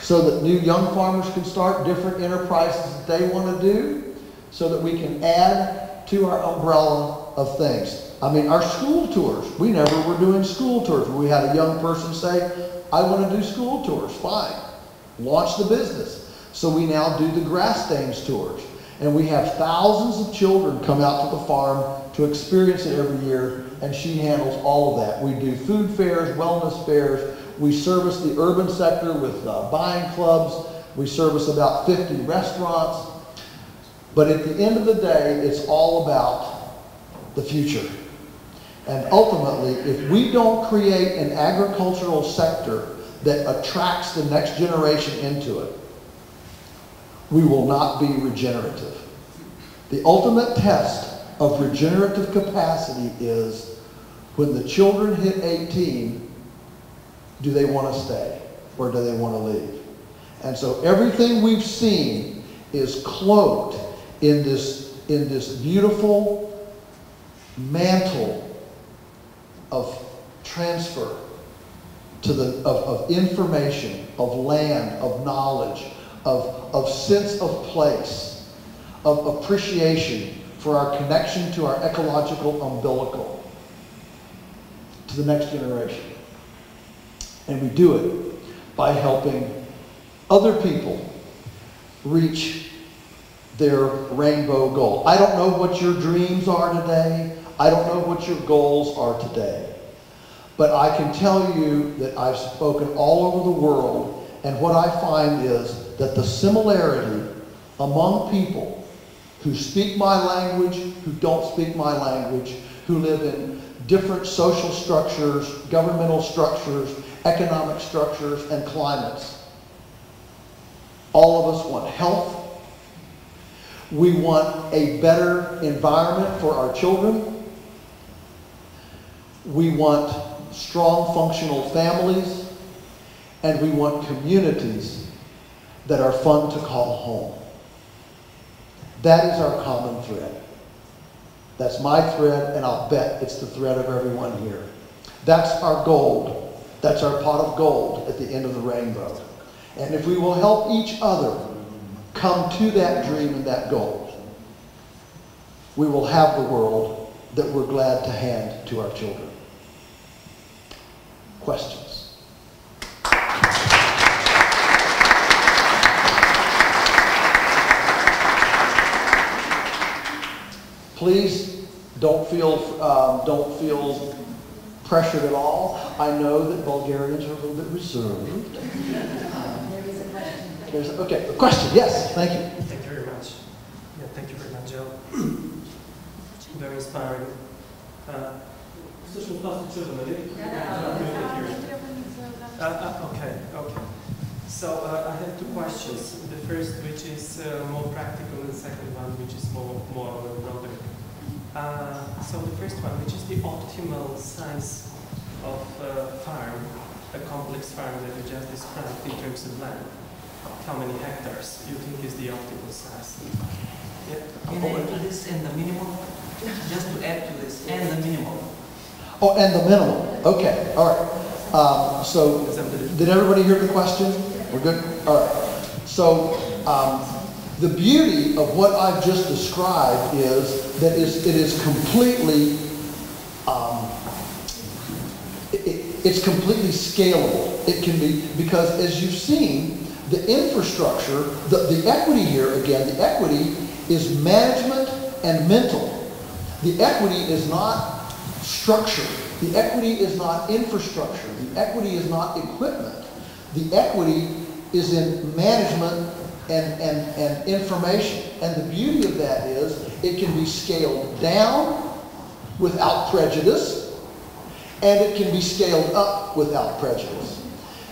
so that new young farmers can start different enterprises that they want to do, so that we can add to our umbrella of things. I mean, our school tours, we never were doing school tours. We had a young person say, I want to do school tours. Fine. Launch the business. So we now do the grass stains tours. And we have thousands of children come out to the farm to experience it every year, and she handles all of that. We do food fairs, wellness fairs. We service the urban sector with buying clubs. We service about 50 restaurants. But at the end of the day, it's all about the future. And ultimately, if we don't create an agricultural sector that attracts the next generation into it, we will not be regenerative. The ultimate test of regenerative capacity is when the children hit 18, do they want to stay or do they want to leave? And so everything we've seen is cloaked in this beautiful mantle of transfer of information, of land, of knowledge, of sense of place, of appreciation for our connection to our ecological umbilical, to the next generation. And we do it by helping other people reach their rainbow goal. I don't know what your dreams are today. I don't know what your goals are today. But I can tell you that I've spoken all over the world, and what I find is that the similarity among people who speak my language, who don't speak my language, who live in different social structures, governmental structures, economic structures, and climates. All of us want health. We want a better environment for our children. We want strong, functional families. And we want communities that are fun to call home. That is our common thread. That's my thread, and I'll bet it's the thread of everyone here. That's our gold. That's our pot of gold at the end of the rainbow. And if we will help each other come to that dream and that goal, we will have the world that we're glad to hand to our children. Questions? Please don't feel pressured at all. I know that Bulgarians are a little bit reserved. There is a question. Okay, a question. Yes, thank you. Thank you very much. Yeah, thank you very much, Joe. Very inspiring. Okay. So I have two questions. The first, which is more practical, and the second one, which is more broader. So the first one, which is the optimal size of farm, a complex farm that you just described in terms of land. How many hectares you think is the optimal size? Yeah. Can I add to this and the minimum? Just to add to this, and the minimum. Oh, and the minimum. Okay, all right. So, did everybody hear the question? We're good? All right. So, the beauty of what I've just described is that it is completely, it's completely scalable. It can be, because as you've seen, the infrastructure, the equity here, again, the equity is management and mental. The equity is not structure. The equity is not infrastructure. The equity is not equipment. The equity is in management and information. And the beauty of that is it can be scaled down without prejudice, and it can be scaled up without prejudice.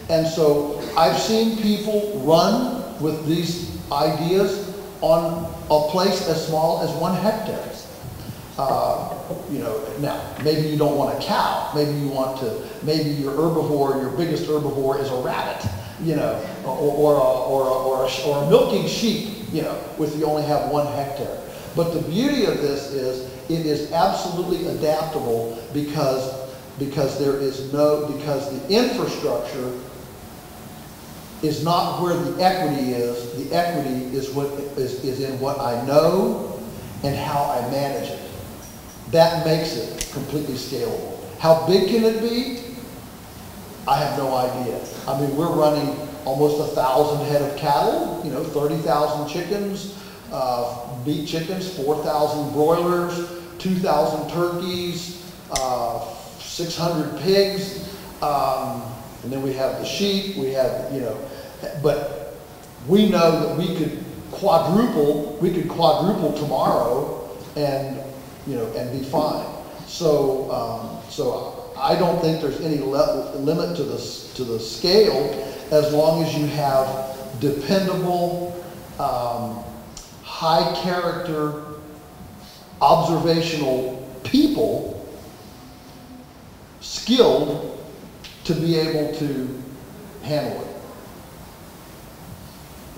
And so I've seen people run with these ideas on a place as small as 1 hectare. Now, maybe you don't want a cow. Maybe you want to, maybe your herbivore, your biggest herbivore is a rabbit. you know, or milking sheep, you know, if you only have 1 hectare. But the beauty of this is it is absolutely adaptable because the infrastructure is not where the equity is. The equity is in what I know and how I manage it. That makes it completely scalable. How big can it be? I have no idea. I mean, we're running almost 1,000 head of cattle, you know, 30,000 chickens, beef chickens, 4,000 broilers, 2,000 turkeys, 600 pigs, and then we have the sheep, we have, you know, but we know that we could quadruple tomorrow and, you know, and be fine. So, so I don't think there's any limit to the scale as long as you have dependable, high character, observational people skilled to be able to handle it.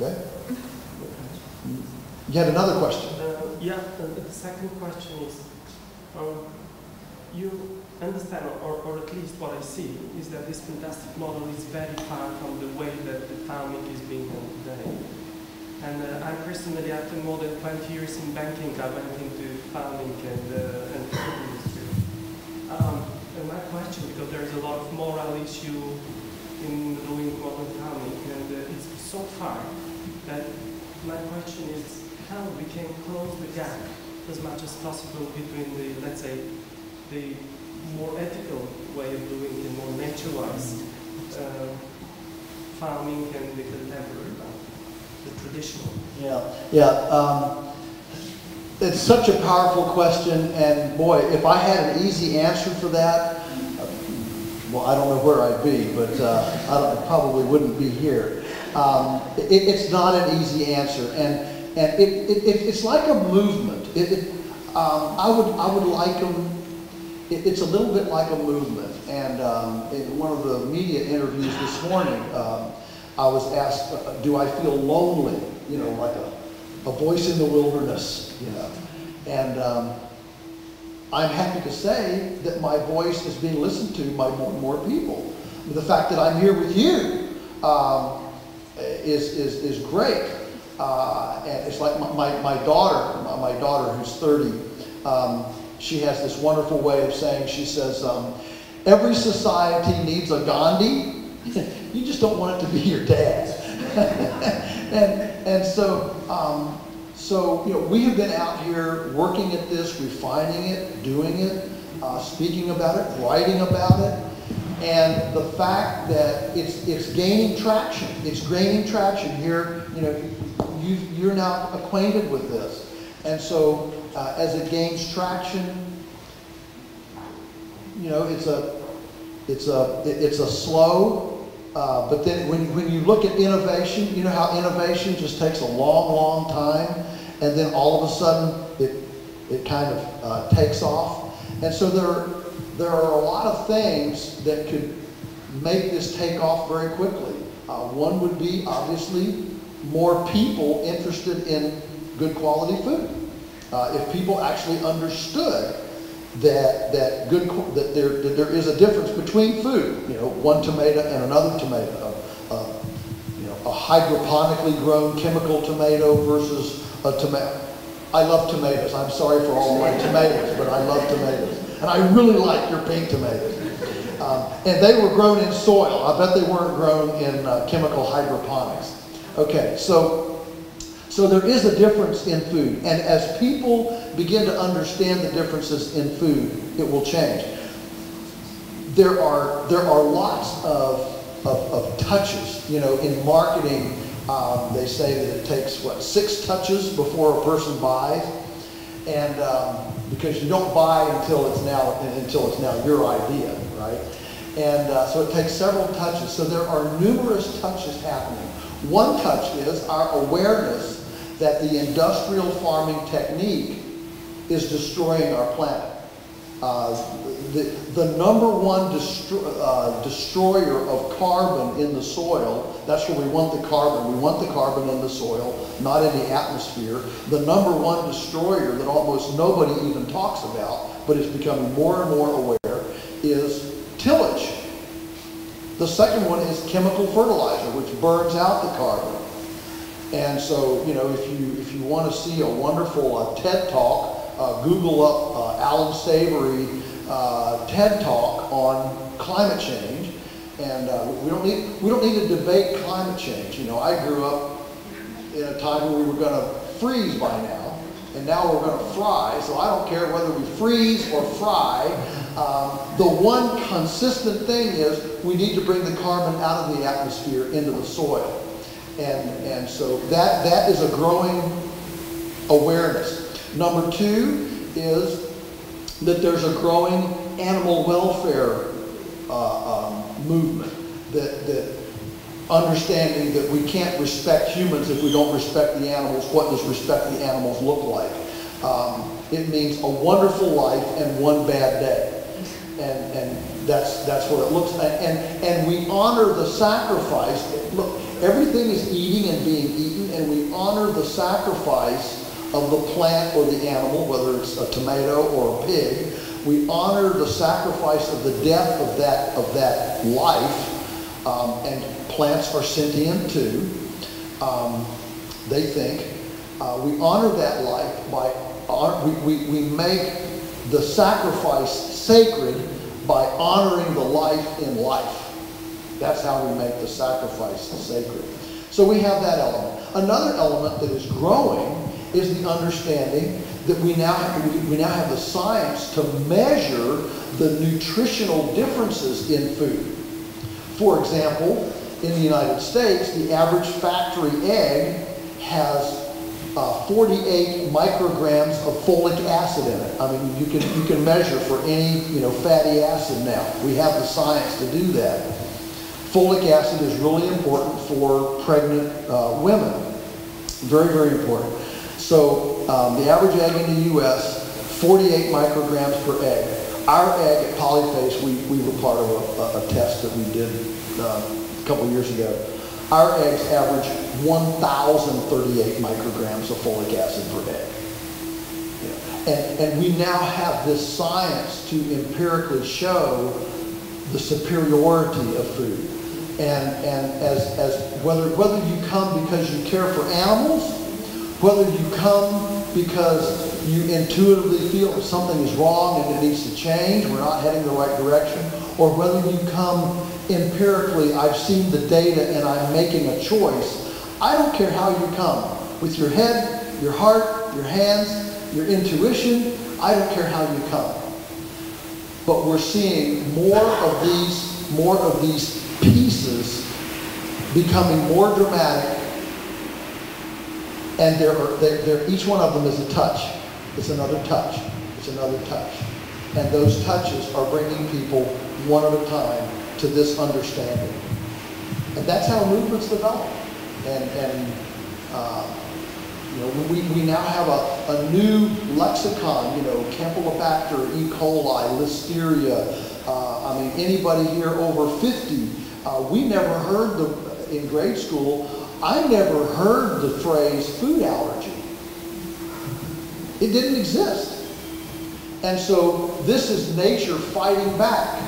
Okay? You had another question? Yeah, the second question is, you understand, or at least what I see, is that this fantastic model is very far from the way that the farming is being done today. And I personally, after more than 20 years in banking, I went into farming and the food industry. And my question, because there is a lot of moral issue in doing modern farming, and it's so far that my question is how we can close the gap as much as possible between the, let's say, the more ethical way of doing it, more nature-wise farming and the contemporary farming, the traditional. Yeah. It's such a powerful question, and boy, if I had an easy answer for that, well, I don't know where I'd be, but I probably wouldn't be here. It's not an easy answer, and it's like a movement. I would liken. It's a little bit like a movement, and in one of the media interviews this morning, I was asked, "Do I feel lonely?" You know, like a voice in the wilderness, you know. And I'm happy to say that my voice is being listened to by more and more people. The fact that I'm here with you is great. And it's like my daughter who's 30, she has this wonderful way of saying, she says, every society needs a Gandhi. You just don't want it to be your dad. and so you know, we have been out here working at this, refining it, doing it, speaking about it, writing about it, and the fact that it's gaining traction. It's gaining traction here. You know, you're now acquainted with this, and so as it gains traction, you know, it's a slow. But then when you look at innovation, you know how innovation just takes a long, long time, and then all of a sudden it kind of takes off. And so there are a lot of things that could make this take off very quickly. One would be obviously more people interested in good quality food. If people actually understood that there is a difference between food, you know, one tomato and another tomato, you know, a hydroponically grown chemical tomato versus a tomato. I love tomatoes. I'm sorry for all my tomatoes, but I love tomatoes, and I really like your pink tomatoes. And they were grown in soil. I bet they weren't grown in chemical hydroponics. Okay, so there is a difference in food, and as people begin to understand the differences in food, it will change. There are lots of touches. You know, in marketing, they say that it takes 6 touches before a person buys, and because you don't buy until it's now your idea, right? And so it takes several touches. So there are numerous touches happening. One touch is our awareness that the industrial farming technique is destroying our planet. The number one destroyer of carbon in the soil, that's where we want the carbon. We want the carbon in the soil, not in the atmosphere. The number one destroyer that almost nobody even talks about, but is becoming more and more aware, is tillage. The second one is chemical fertilizer, which burns out the carbon. And so, you know, if you want to see a wonderful TED Talk, Google up Alan Savory TED Talk on climate change, and we don't need to debate climate change. You know, I grew up in a time where we were going to freeze by now, and now we're going to fry. So I don't care whether we freeze or fry. The one consistent thing is we need to bring the carbon out of the atmosphere into the soil, and so that is a growing awareness. Number two is that there's a growing animal welfare movement, that understanding that we can't respect humans if we don't respect the animals. What does respect the animals look like? It means a wonderful life and one bad day. And that's what it looks like. And we honor the sacrifice. Look, everything is eating and being eaten, and we honor the sacrifice of the plant or the animal, whether it's a tomato or a pig. We honor the sacrifice of the death of that life. And plants are sentient too. They think. We honor that life by we make the sacrifice sacred by honoring the life in life. That's how we make the sacrifice sacred. So we have that element. Another element that is growing is the understanding that we now have the science to measure the nutritional differences in food. For example, in the United States, the average factory egg has 48 micrograms of folic acid in it. I mean, you can measure for any fatty acid now. We have the science to do that. Folic acid is really important for pregnant women. Very, very important. So the average egg in the U.S., 48 micrograms per egg. Our egg at Polyface, we were part of a test that we did a couple years ago. Our eggs average 1,038 micrograms of folic acid per egg. And we now have this science to empirically show the superiority of food. And as whether you come because you care for animals, whether you come because you intuitively feel that something is wrong and it needs to change, we're not heading the right direction, or whether you come empirically, I've seen the data and I'm making a choice. I don't care how you come. With your head, your heart, your hands, your intuition, I don't care how you come. But we're seeing more of these pieces becoming more dramatic, and each one of them is a touch. It's another touch. It's another touch. And those touches are bringing people one at a time to this understanding. And that's how movements develop. We now have a new lexicon, Campylobacter, E. coli, Listeria. Anybody here over 50, we never heard in grade school, I never heard the phrase food allergy. It didn't exist. And so this is nature fighting back,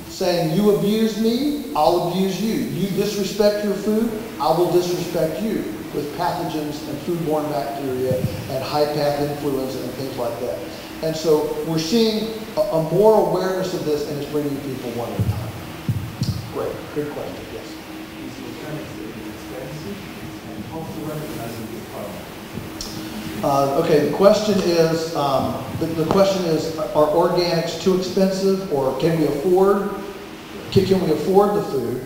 saying, you abuse me, I'll abuse you. You disrespect your food, I will disrespect you, with pathogens and foodborne bacteria and high-path influenza and things like that. And so we're seeing a more awareness of this, and it's bringing people one at a time. Great, good question, yes. Is organics expensive, and how to recognize it with carbon? Okay, the question is, are organics too expensive, or can we afford the food?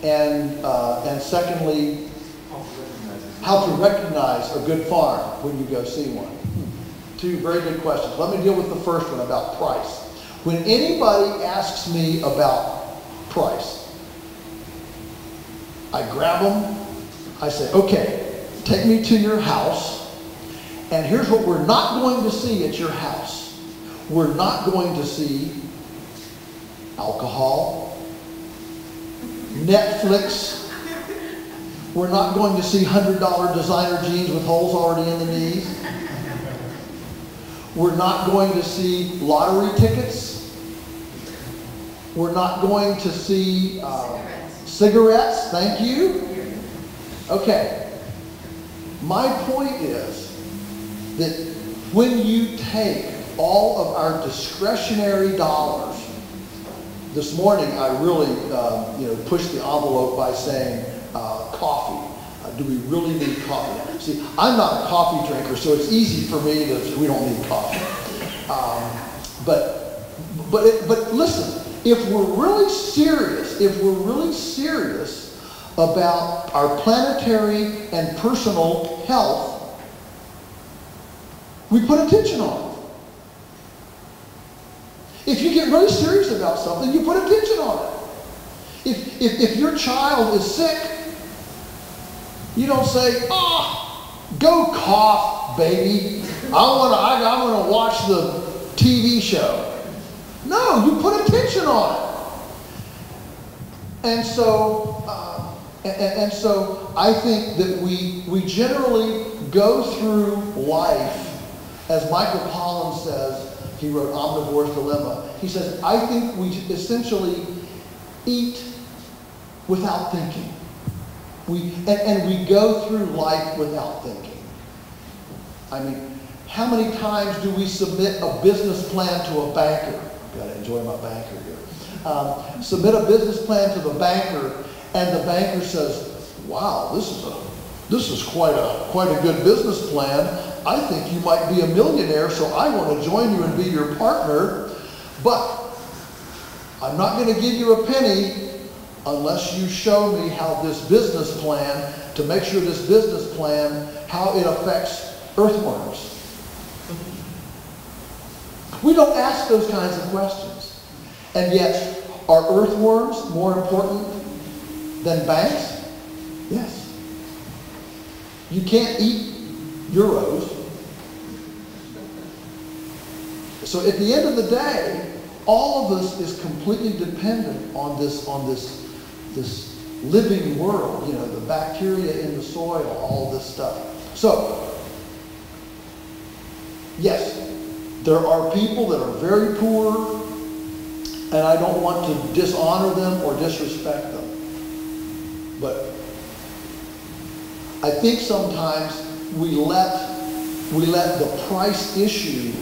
And secondly, how to recognize a good farm when you go see one. Two very good questions. Let me deal with the first one about price. When anybody asks me about price, I grab them, I say, okay, take me to your house, and here's what we're not going to see at your house. We're not going to see alcohol, Netflix. We're not going to see $100 designer jeans with holes already in the knees. We're not going to see lottery tickets. We're not going to see cigarettes. Thank you. Okay. My point is that when you take all of our discretionary dollars, this morning I really pushed the envelope by saying coffee. Do we really need coffee? See, I'm not a coffee drinker, so it's easy for me to, we don't need coffee. But listen, if we're really serious about our planetary and personal health, we put attention on it. If you get really serious about something, you put attention on it. If your child is sick, you don't say, go cough, baby. I want to watch the TV show. No, you put attention on it. And so I think that we generally go through life, as Michael Collins says, he wrote Omnivore's Dilemma. He says, I think we essentially eat without thinking. And we go through life without thinking. I mean, how many times do we submit a business plan to a banker? I've got to enjoy my banker here. Submit a business plan to the banker, and the banker says, wow, this is quite a good business plan. I think you might be a millionaire, so I want to join you and be your partner, but I'm not going to give you a penny unless you show me how this business plan, to make sure this business plan, how it affects earthworms. We don't ask those kinds of questions. And yet, are earthworms more important than banks? Yes. You can't eat euros. So at the end of the day, all of us is completely dependent on this living world, the bacteria in the soil, all this stuff. So, yes, there are people that are very poor, and I don't want to dishonor them or disrespect them. But I think sometimes we let the price issue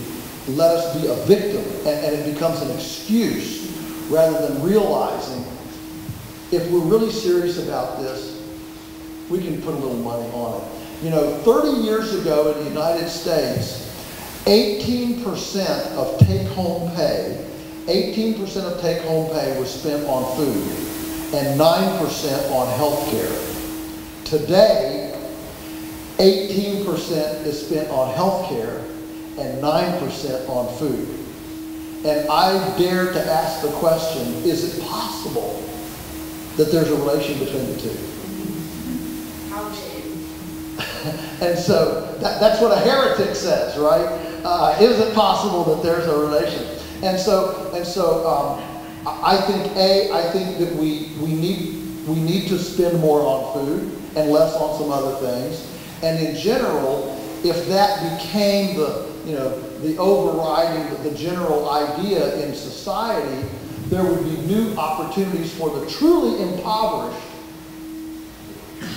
let us be a victim, and it becomes an excuse rather than realizing if we're really serious about this, we can put a little money on it. 30 years ago in the United States, 18% of take-home pay was spent on food and 9% on health care. Today, 18% is spent on health care and 9% on food. And I dare to ask the question, is it possible that there's a relation between the two? How big? And so that's what a heretic says, right? Is it possible that there's a relation? And so I think that we need to spend more on food and less on some other things. And in general, if that became the overriding, the general idea in society, there would be new opportunities for the truly impoverished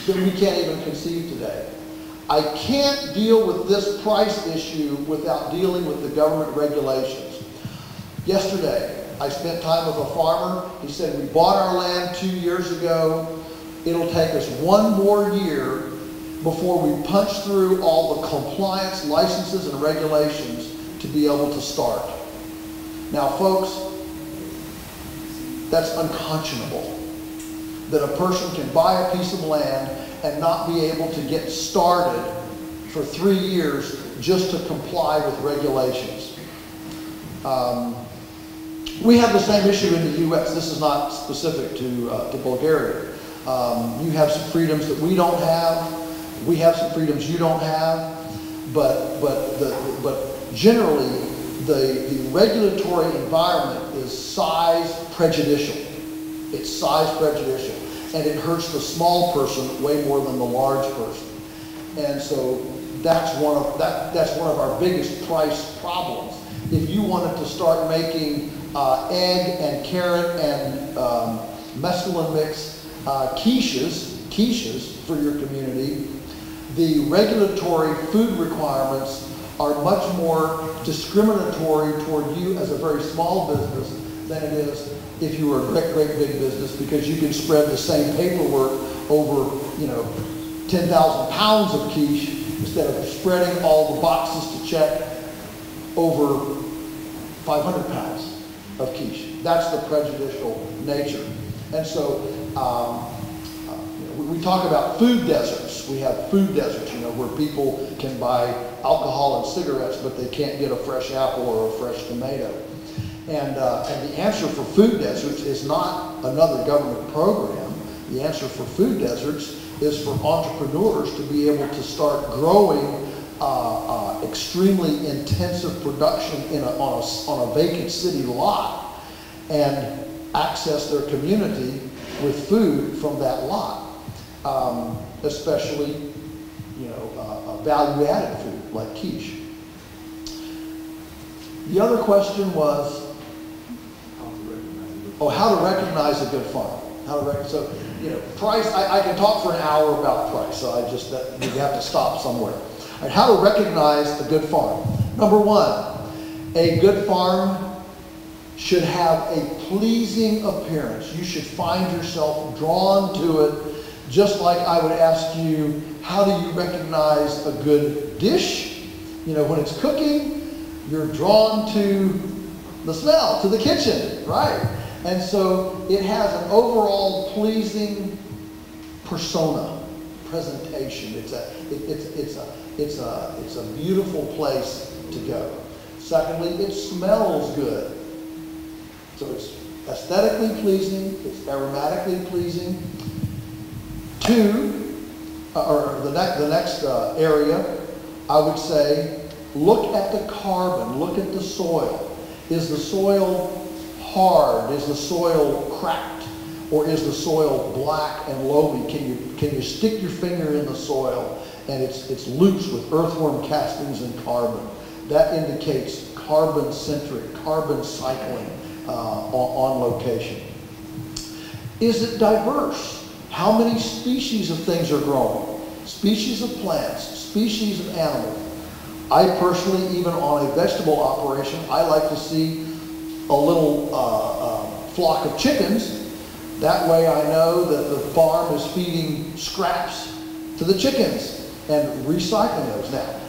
that we can't even conceive today. I can't deal with this price issue without dealing with the government regulations. Yesterday, I spent time with a farmer. He said, we bought our land 2 years ago. It'll take us 1 more year before we punch through all the compliance licenses and regulations to be able to start. Now, folks, that's unconscionable that a person can buy a piece of land and not be able to get started for 3 years just to comply with regulations. We have the same issue in the U.S. This is not specific to Bulgaria. You have some freedoms that we don't have. We have some freedoms you don't have. But generally, the regulatory environment is size prejudicial. It's size prejudicial. And it hurts the small person way more than the large person. And so that's one of our biggest price problems. If you wanted to start making egg and carrot and mescaline mix quiches for your community, the regulatory food requirements are much more discriminatory toward you as a very small business than it is if you were a great big business, because you can spread the same paperwork over, 10,000 pounds of quiche instead of spreading all the boxes to check over 500 pounds of quiche. That's the prejudicial nature. And so we talk about food deserts. We have food deserts, where people can buy alcohol and cigarettes, but they can't get a fresh apple or a fresh tomato. And the answer for food deserts is not another government program. The answer for food deserts is for entrepreneurs to be able to start growing extremely intensive production on a vacant city lot and access their community with food from that lot, especially value-added food like quiche. The other question was, how to recognize a good farm. Price, I can talk for an hour about price, so you have to stop somewhere. All right, how to recognize a good farm. Number one, a good farm should have a pleasing appearance. You should find yourself drawn to it, just like I would ask you, how do you recognize a good dish? When it's cooking, you're drawn to the smell, to the kitchen, right? And so it has an overall pleasing persona, presentation. It's a beautiful place to go. Secondly, it smells good. So it's aesthetically pleasing, it's aromatically pleasing. The next area, I would say, look at the carbon, look at the soil. Is the soil hard? Is the soil cracked? Or is the soil black and loamy? Can you stick your finger in the soil and it's loose with earthworm castings and carbon? That indicates carbon-centric, carbon cycling on location. Is it diverse? How many species of things are growing? Species of plants, species of animals. I personally, even on a vegetable operation, I like to see a little flock of chickens. That way I know that the farm is feeding scraps to the chickens and recycling those. Now,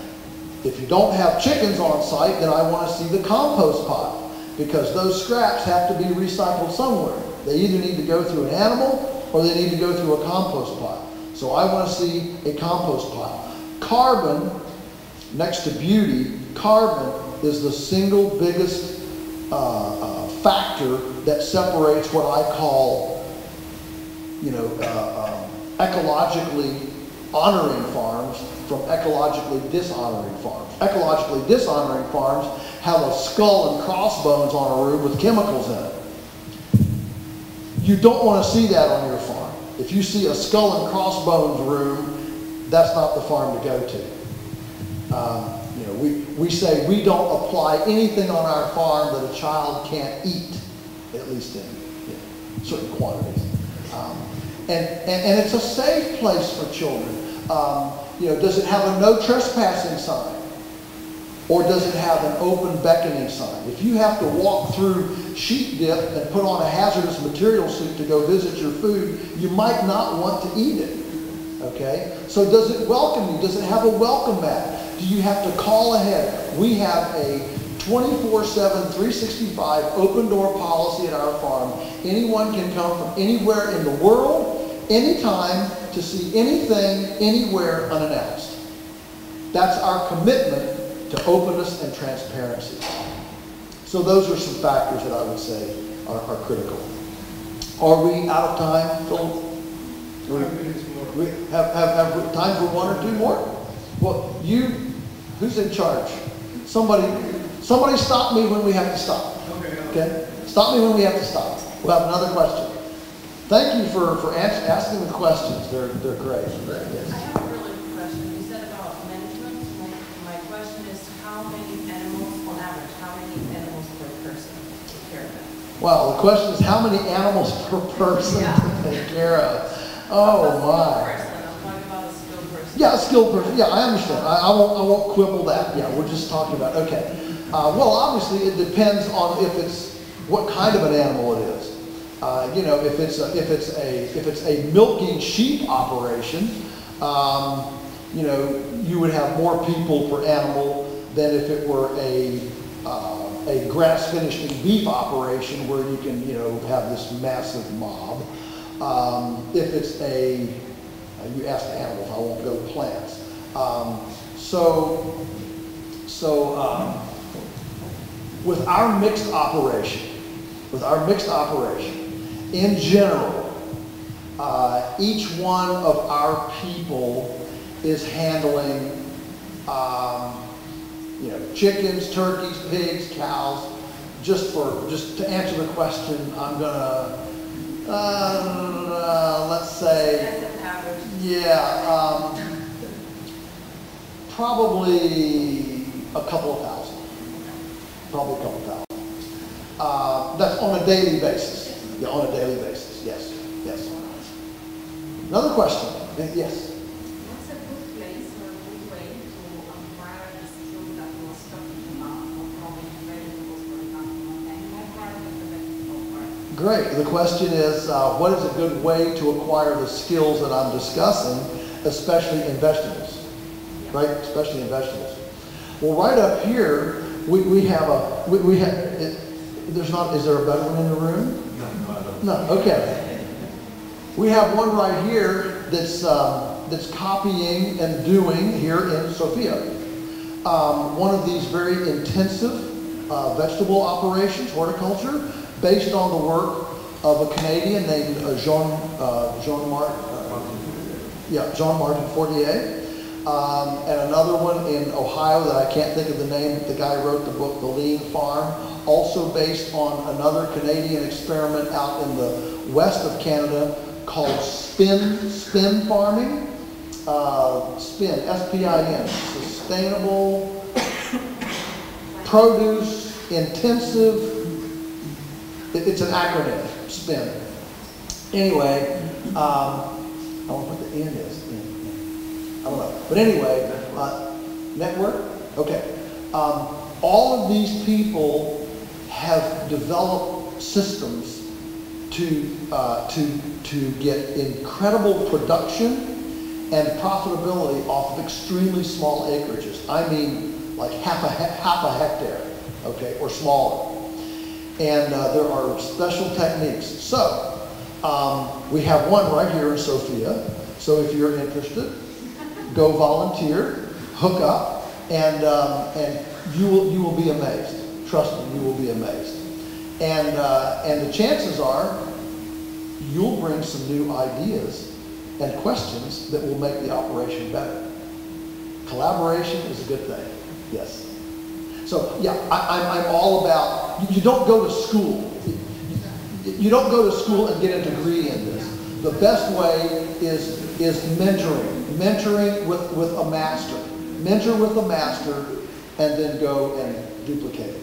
if you don't have chickens on site, then I want to see the compost pile, because those scraps have to be recycled somewhere. They either need to go through an animal or they need to go through a compost pile. So I want to see a compost pile. Carbon, next to beauty, carbon is the single biggest factor that separates what I call, ecologically honoring farms from ecologically dishonoring farms. Ecologically dishonoring farms have a skull and crossbones on a roof with chemicals in it. You don't want to see that on your farm. If you see a skull and crossbones room, that's not the farm to go to. We say we don't apply anything on our farm that a child can't eat, at least in certain quantities. And it's a safe place for children. Does it have a no trespassing sign? Or does it have an open beckoning sign? If you have to walk through sheep dip and put on a hazardous material suit to go visit your food, you might not want to eat it. Okay? So does it welcome you? Does it have a welcome mat? Do you have to call ahead? We have a 24/7, 365 open door policy at our farm. Anyone can come from anywhere in the world, anytime, to see anything, anywhere, unannounced. That's our commitment to openness and transparency. So those are some factors that I would say are critical. Are we out of time, Philip? We have time for one or two more? Well, who's in charge? Somebody Somebody stop me when we have to stop. Okay? Stop me when we have to stop. We'll have another question. Thank you for asking the questions. They're great. Yes. I have a really good question. You said about management. My question is, how many animals, on average, how many animals per person take care of them? Well, the question is, how many animals per person to take care of? Oh, my. I'm talking about a skilled person. Yeah, a skilled person. Yeah, I understand. I won't quibble that. Yeah, we're just talking about, okay. Well, obviously, it depends on what kind of an animal it is. You know, if it's a milking sheep operation, you know, you would have more people per animal than if it were a grass finishing beef operation where you can, you know, have this massive mob. If it's you asked animals, I won't go plants. With our mixed operation, in general, each one of our people is handling, you know, chickens, turkeys, pigs, cows. Just to answer the question, I'm gonna, let's say, yeah, probably a couple of thousand. Probably a couple thousand. That's on a daily basis. Yeah, on a daily basis. Yes, yes. Another question. Yes. What's a good place or a good way to acquire the skill that was talking about of growing vegetables, for example, on the animal part and the vegetable part? Great. The question is, what is a good way to acquire the skills that I'm discussing, especially in vegetables? Right? Especially in vegetables. Well, right up here, we have is there a better one in the room? No, okay. We have one right here that's copying and doing here in Sophia. One of these very intensive vegetable operations, horticulture, based on the work of a Canadian named Jean Martin Fortier. And another one in Ohio that I can't think of the name. The guy who wrote the book, The Lean Farm, also based on another Canadian experiment out in the west of Canada called spin farming. Spin, S-P-I-N, sustainable, produce, intensive. It's an acronym, SPIN. Anyway, I don't know what the N is. I don't know. But anyway, network? Okay. All of these people have developed systems to get incredible production and profitability off of extremely small acreages. I mean, like half a hectare, okay, or smaller. And there are special techniques. So we have one right here in Sophia. So if you're interested, go volunteer, hook up, and you will be amazed. Trust me, you will be amazed. And the chances are you'll bring some new ideas and questions that will make the operation better. Collaboration is a good thing. Yes. So yeah, I'm all about. You don't go to school. You don't go to school and get a degree in this. The best way is mentoring. Mentoring with a master. Mentor with a master and then go and duplicate it.